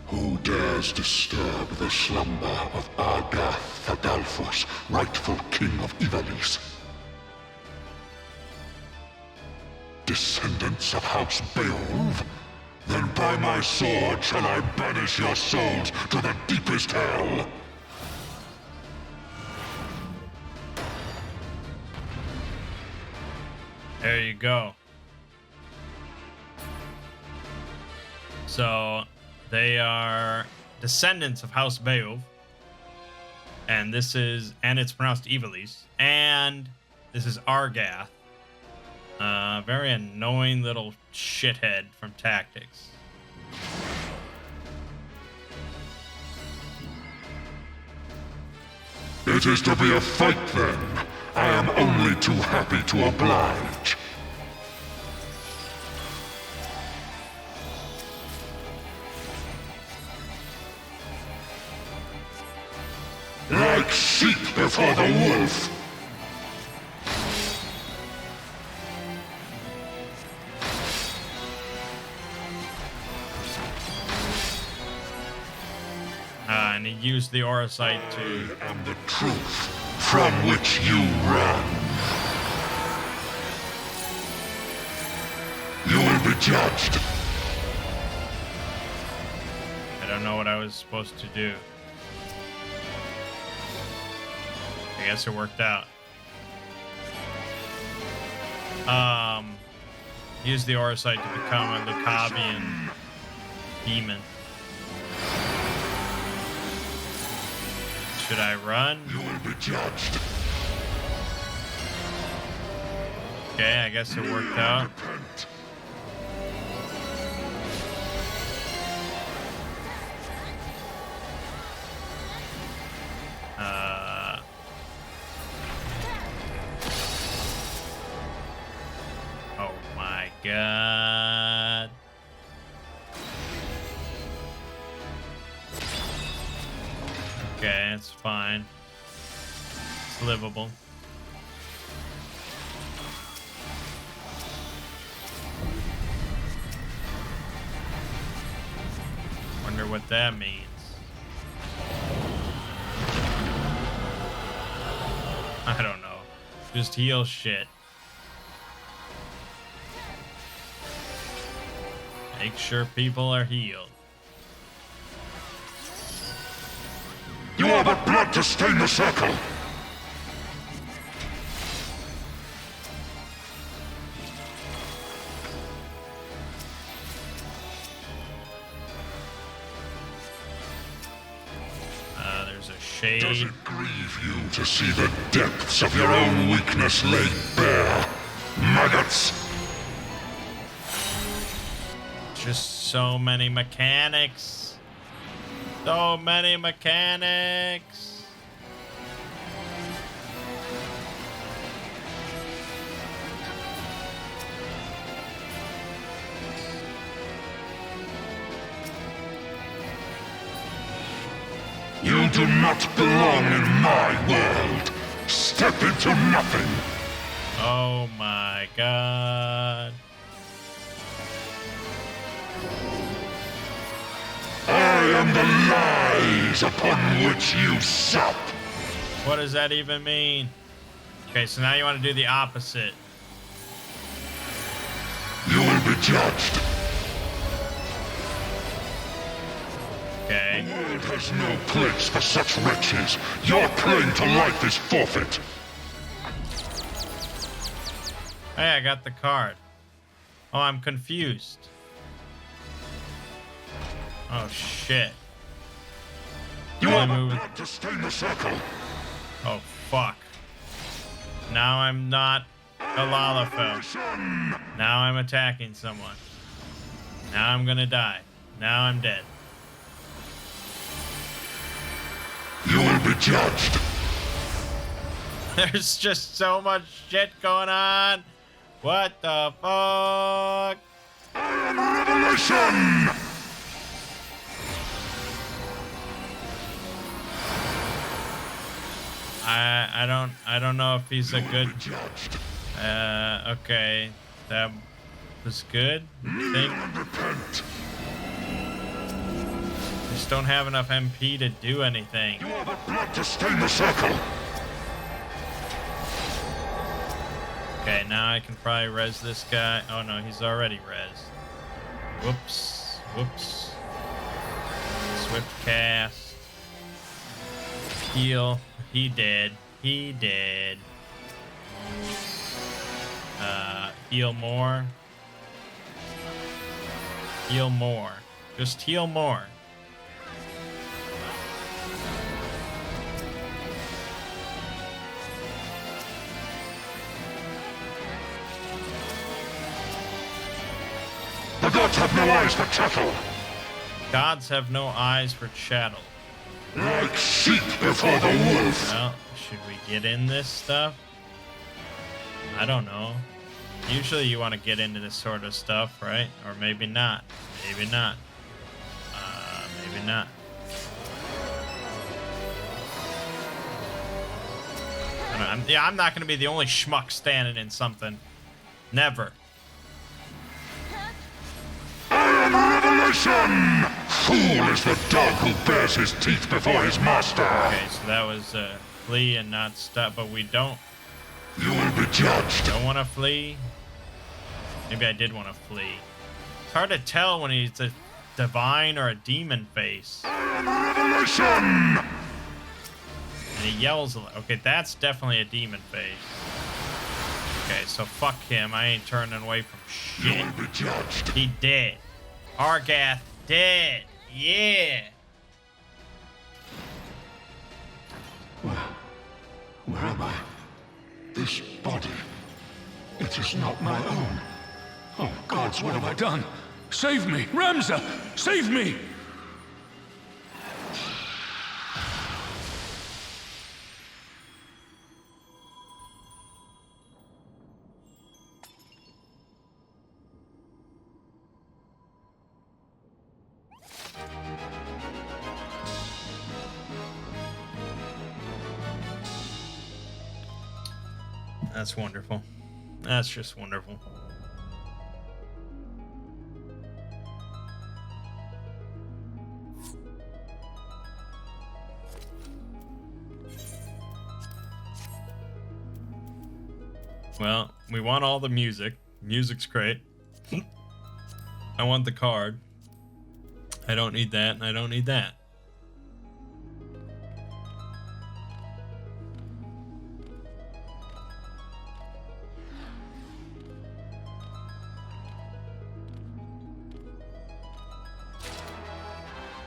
[SPEAKER 2] Who dares disturb the slumber of Argath Thadalphus, rightful king of Ivalice? Descendants of House Beowulf? Then by my sword shall I banish your souls to the deepest hell!
[SPEAKER 1] There you go. So, they are descendants of House Beowulf. And it's pronounced Ivalice. And this is Argath. Very annoying little shithead from Tactics.
[SPEAKER 2] It is to be a fight then. I am only too happy to oblige. Like sheep before the wolf.
[SPEAKER 1] And he used the aura sight to...
[SPEAKER 2] I am the truth from which you run. You will be judged.
[SPEAKER 1] I don't know what I was supposed to do. I guess it worked out. Use the aura sight to become a Lucavian demon. Should I run?
[SPEAKER 2] You will be judged.
[SPEAKER 1] Okay, I guess it worked out. Oh my god. Okay, it's fine. It's livable. Wonder what that means. I don't know. Just heal shit. Make sure people are healed.
[SPEAKER 2] You are but blood to stain the circle!
[SPEAKER 1] There's a shade.
[SPEAKER 2] Does it grieve you to see the depths of your own weakness laid bare? Maggots!
[SPEAKER 1] Just so many mechanics. So many mechanics.
[SPEAKER 2] You do not belong in my world. Step into nothing.
[SPEAKER 1] Oh my god.
[SPEAKER 2] I am the lies upon which you sup.
[SPEAKER 1] What does that even mean? Okay, so now you want to do the opposite.
[SPEAKER 2] You will be judged.
[SPEAKER 1] Okay.
[SPEAKER 2] The world has no place for such wretches. Your claim to life is forfeit.
[SPEAKER 1] Hey, I got the card. Oh, I'm confused. Oh, shit.
[SPEAKER 2] You
[SPEAKER 1] Really
[SPEAKER 2] are
[SPEAKER 1] move-
[SPEAKER 2] blood to stain the circle.
[SPEAKER 1] Oh, fuck. Now I'm not a Lalafell. Now I'm attacking someone. Now I'm gonna die. Now I'm dead.
[SPEAKER 2] You will be judged.
[SPEAKER 1] There's just so much shit going on. What the fuck?
[SPEAKER 2] I am revelation.
[SPEAKER 1] I don't know if he's a
[SPEAKER 2] You will
[SPEAKER 1] good.
[SPEAKER 2] be judged.
[SPEAKER 1] Okay, that was good. I think.
[SPEAKER 2] Kneel and repent.
[SPEAKER 1] just don't have enough MP to do anything.
[SPEAKER 2] You are the blood to stain the circle.
[SPEAKER 1] Okay, now I can probably res this guy. Oh no, he's already res. Whoops. Whoops. Swift cast. Heal. He dead. He dead. Heal more. Heal more. Just heal more.
[SPEAKER 2] The gods have no eyes for chattel.
[SPEAKER 1] Gods have no eyes for chattel.
[SPEAKER 2] Like sheep before the wolf.
[SPEAKER 1] Well, should we get in this stuff? I don't know. Usually you want to get into this sort of stuff, right? Or maybe not. Maybe not. Maybe not. I'm not going to be the only schmuck standing in something. Never.
[SPEAKER 2] I am Revelation! Fool is the dog who bares his teeth before his master.
[SPEAKER 1] Okay, so that was flee and not stop, but we don't.
[SPEAKER 2] You will be judged.
[SPEAKER 1] Don't want to flee. Maybe I did want to flee. It's hard to tell when he's a divine or a demon face.
[SPEAKER 2] I am Revelation!
[SPEAKER 1] And he yells a lot. Okay, that's definitely a demon face. Okay, so fuck him. I ain't turning away from
[SPEAKER 2] You
[SPEAKER 1] shit.
[SPEAKER 2] will be judged.
[SPEAKER 1] He dead. Argath dead. Yeah.
[SPEAKER 2] Where am I? This body. It is not my own. Oh, gods, what have I done?
[SPEAKER 3] Save me! Ramza! Save me!
[SPEAKER 1] That's wonderful. That's just wonderful. Well, we want all the music. Music's great. I want the card. I don't need that, and I don't need that.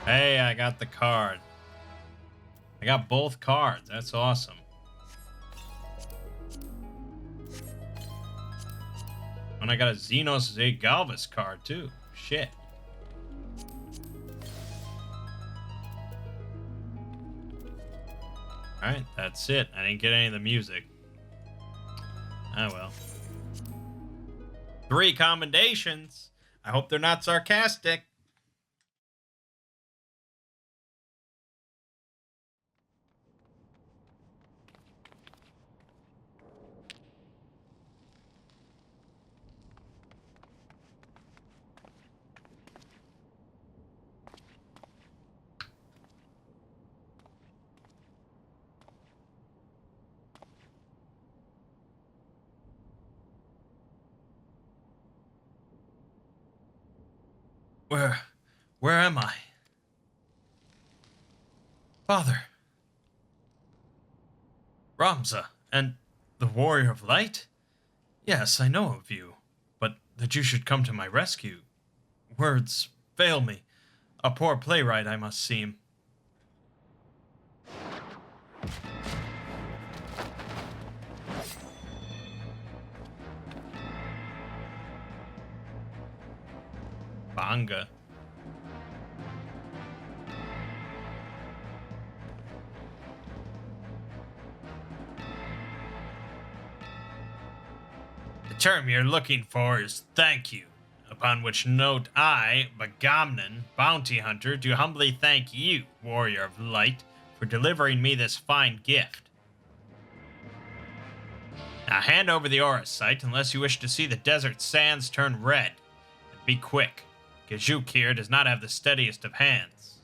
[SPEAKER 1] Hey, I got the card. I got both cards. That's awesome. And I got a Xenos Galvis card, too. Shit. Alright, that's it. I didn't get any of the music. Oh well. 3 commendations. I hope they're not sarcastic. Where am I? Father. Ramza, and the Warrior of Light? Yes, I know of you, but that you should come to my rescue. Words fail me. A poor playwright I must seem. Mangg. The term you're looking for is thank you, upon which note I, Bagamnon, bounty hunter, do humbly thank you, Warrior of Light, for delivering me this fine gift. Now hand over the aura sight unless you wish to see the desert sands turn red. And be quick. Gajuk here does not have the steadiest of hands.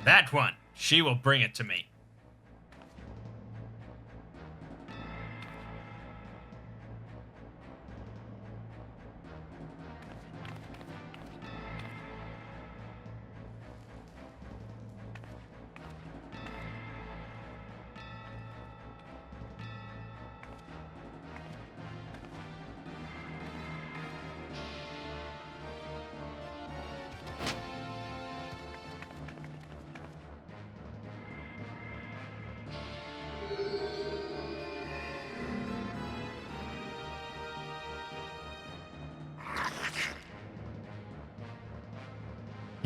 [SPEAKER 1] That one. She will bring it to me.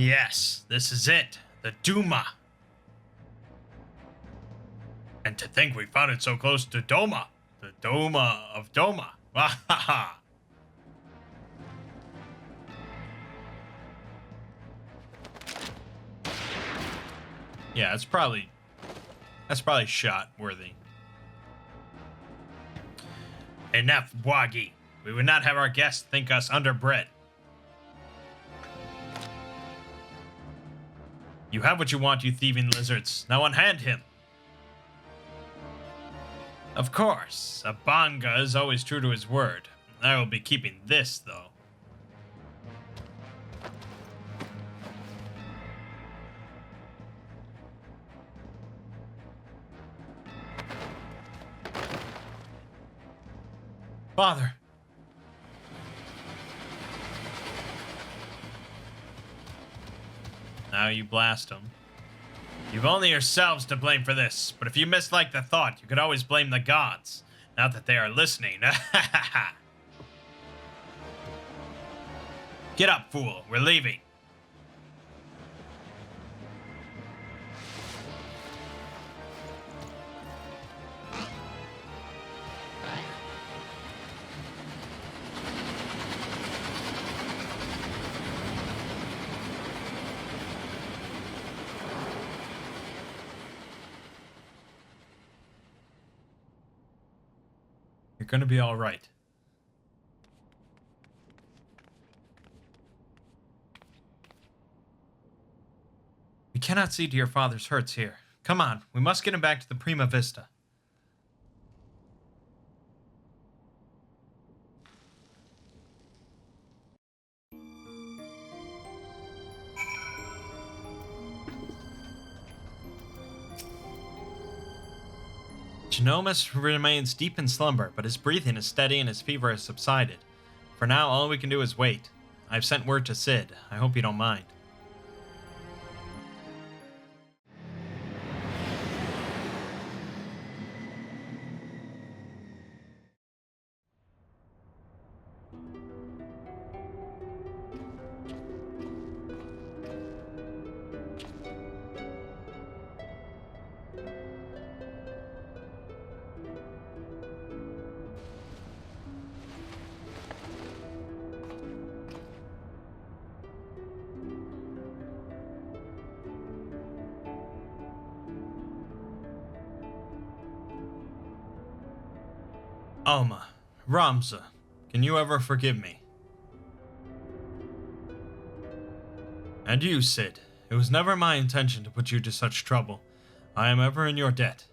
[SPEAKER 1] Yes, this is it. The Duma. And to think we found it so close to Doma. The Doma of Doma. Wahaha. Yeah, it's probably shot worthy. Enough, Wagi. We would not have our guests think us underbred. You have what you want, you thieving lizards. Now unhand him. Of course, a Banga is always true to his word. I will be keeping this, though. Father. Now you blast him. You've only yourselves to blame for this, but if you mislike the thought, you could always blame the gods. Not that they are listening. Get up, fool. We're leaving. You're gonna be all right. We cannot see to your father's hurts here. Come on, we must get him back to the Prima Vista. Genomus remains deep in slumber, but his breathing is steady and his fever has subsided. For now, all we can do is wait. I've sent word to Sid. I hope you don't mind. Alma, Ramza, can you ever forgive me? And you, Sid, it was never my intention to put you to such trouble. I am ever in your debt.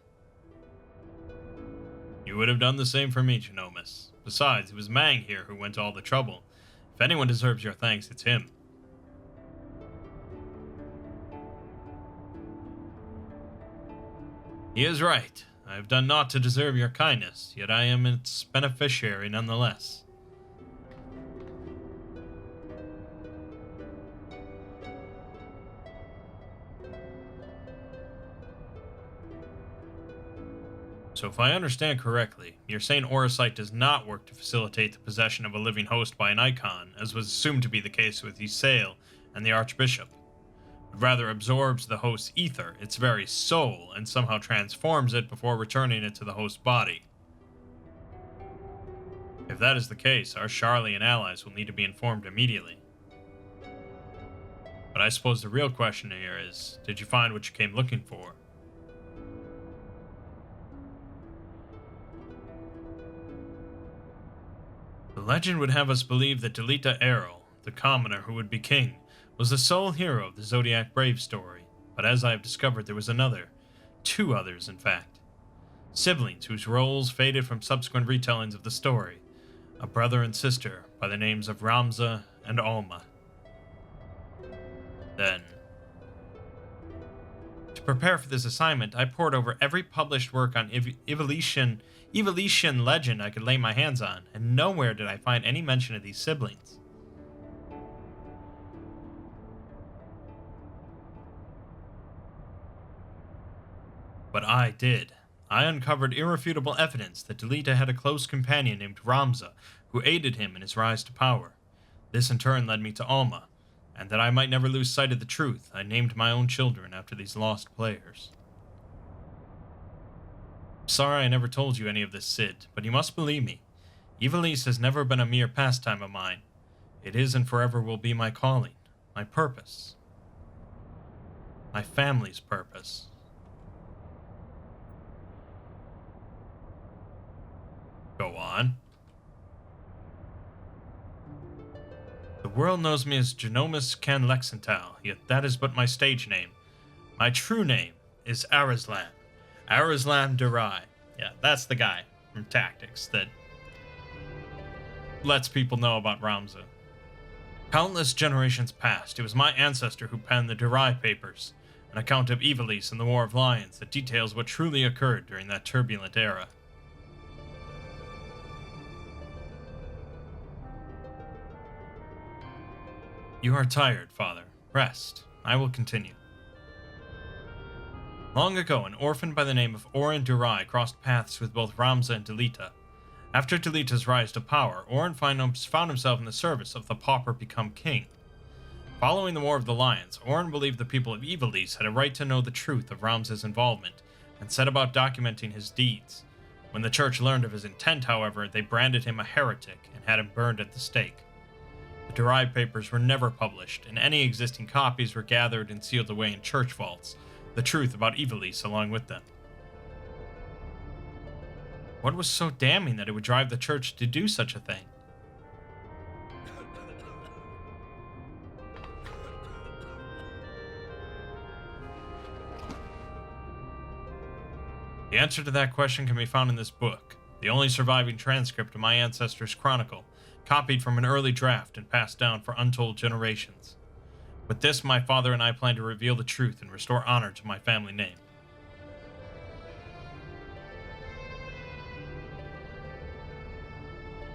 [SPEAKER 1] You would have done the same for me, Genomus. Besides, it was Mangg here who went to all the trouble. If anyone deserves your thanks, it's him. He is right. I have done naught to deserve your kindness, yet I am its beneficiary nonetheless. So if I understand correctly, you're saying Orosite does not work to facilitate the possession of a living host by an icon, as was assumed to be the case with Ysayle and the Archbishop, but rather absorbs the host's ether, its very soul, and somehow transforms it before returning it to the host's body. If that is the case, our Charlie and allies will need to be informed immediately. But I suppose the real question here is, did you find what you came looking for? The legend would have us believe that Delita Errol, the commoner who would be king, was the sole hero of the Zodiac Brave story. but as I have discovered, there was another. 2 others, in fact. Siblings whose roles faded from subsequent retellings of the story. A brother and sister by the names of Ramza and Alma. Then, to prepare for this assignment, I pored over every published work on Evolution legend I could lay my hands on, and nowhere did I find any mention of these siblings. But I did. I uncovered irrefutable evidence that Delita had a close companion named Ramza, who aided him in his rise to power. This in turn led me to Alma, and that I might never lose sight of the truth, I named my own children after these lost players. Sorry I never told you any of this, Cid, but you must believe me. Ivalice has never been a mere pastime of mine. It is and forever will be my calling, my purpose. My family's purpose. Go on. The world knows me as Genomus Can Lexental, yet that is but my stage name. My true name is Arislan. Arislan Durai. Yeah, that's the guy from Tactics that lets people know about Ramza. Countless generations past, it was my ancestor who penned the Durai Papers, an account of Ivalice and the War of Lions that details what truly occurred during that turbulent era. You are tired, Father. Rest. I will continue. Long ago, an orphan by the name of Orin Durai crossed paths with both Ramza and Delita. After Delita's rise to power, Orin found himself in the service of the pauper become king. Following the War of the Lions, Orin believed the people of Ivalice had a right to know the truth of Ramza's involvement, and set about documenting his deeds. When the church learned of his intent, however, they branded him a heretic and had him burned at the stake. The Durai Papers were never published, and any existing copies were gathered and sealed away in church vaults, the truth about Ivalice along with them. What was so damning that it would drive the church to do such a thing? The answer to that question can be found in this book, the only surviving transcript of my ancestors' chronicle, copied from an early draft and passed down for untold generations. With this, my father and I plan to reveal the truth and restore honor to my family name.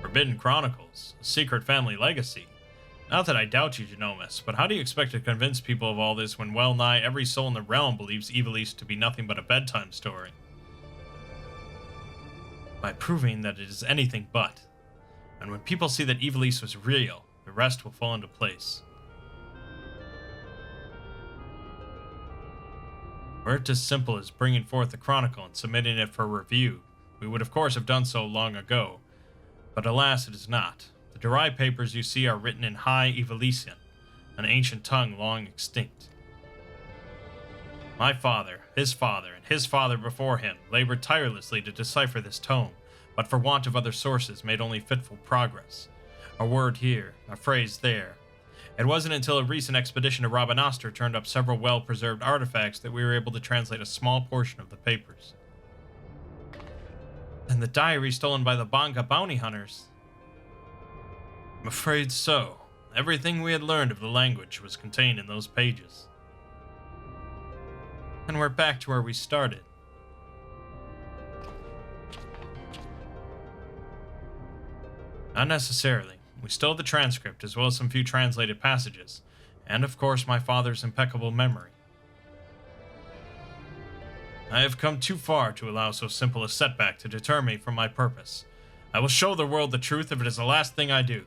[SPEAKER 1] Forbidden Chronicles, a secret family legacy. Not that I doubt you, Genomus, but how do you expect to convince people of all this when well nigh every soul in the realm believes Ivalice to be nothing but a bedtime story? By proving that it is anything but. And when people see that Ivalice was real, the rest will fall into place. Were it as simple as bringing forth the chronicle and submitting it for review, we would of course have done so long ago. But alas, it is not. The Durai Papers you see are written in High Ivalician, an ancient tongue long extinct. My father, and his father before him labored tirelessly to decipher this tome, but for want of other sources made only fitful progress. A word here, a phrase there. It wasn't until a recent expedition to Rabanastre turned up several well-preserved artifacts that we were able to translate a small portion of the papers. And the diary stolen by the Banga bounty hunters? I'm afraid so. Everything we had learned of the language was contained in those pages. And we're back to where we started. Not necessarily. We still have the transcript, as well as some few translated passages, and of course my father's impeccable memory. I have come too far to allow so simple a setback to deter me from my purpose. I will show the world the truth if it is the last thing I do.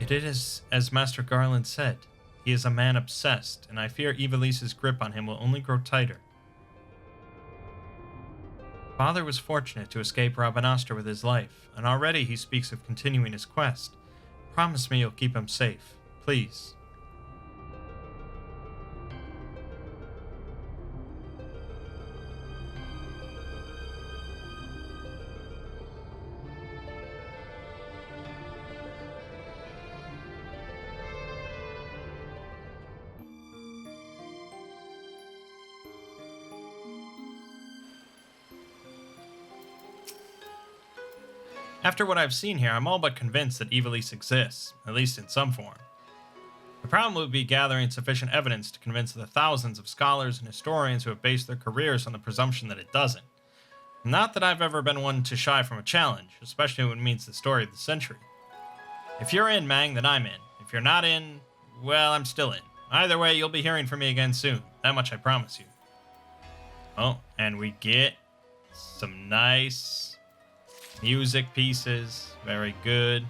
[SPEAKER 1] It is as Master Garland said. He is a man obsessed, and I fear Ivalice's grip on him will only grow tighter. Father was fortunate to escape Rabanastre with his life, and already he speaks of continuing his quest. Promise me you'll keep him safe, please. After what I've seen here, I'm all but convinced that Ivalice exists, at least in some form. The problem would be gathering sufficient evidence to convince the thousands of scholars and historians who have based their careers on the presumption that it doesn't. Not that I've ever been one to shy from a challenge, especially when it means the story of the century. If you're in, Mangg, then I'm in. If you're not in, well, I'm still in. Either way, you'll be hearing from me again soon. That much I promise you. Oh, and we get some nice music pieces. Very good.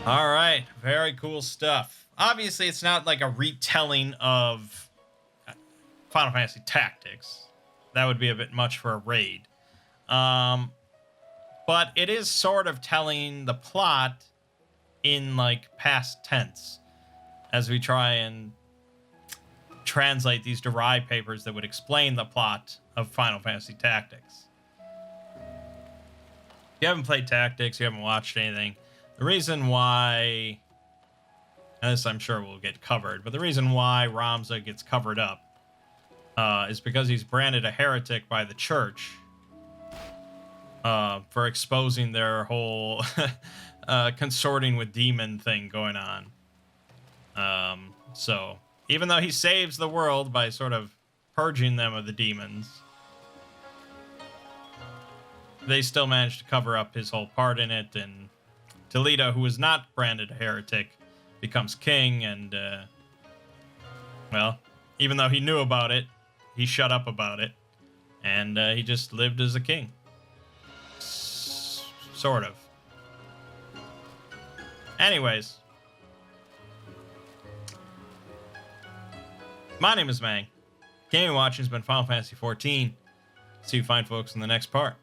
[SPEAKER 1] All right, very cool stuff. Obviously, it's not like a retelling of Final Fantasy Tactics. That would be a bit much for a raid. But it is sort of telling the plot in like past tense as we try and translate these derived papers that would explain the plot of Final Fantasy Tactics. If you haven't played Tactics, you haven't watched anything, the reason why, and this I'm sure will get covered, but the reason why Ramza gets covered up is because he's branded a heretic by the church for exposing their whole consorting with demon thing going on. So even though he saves the world by sort of purging them of the demons, they still managed to cover up his whole part in it, and Toledo, who was not branded a heretic, becomes king, and well, even though he knew about it, he shut up about it, and he just lived as a king. Sort of. Anyways. My name is Mangg. Gaming watching has been Final Fantasy XIV. See you fine folks in the next part.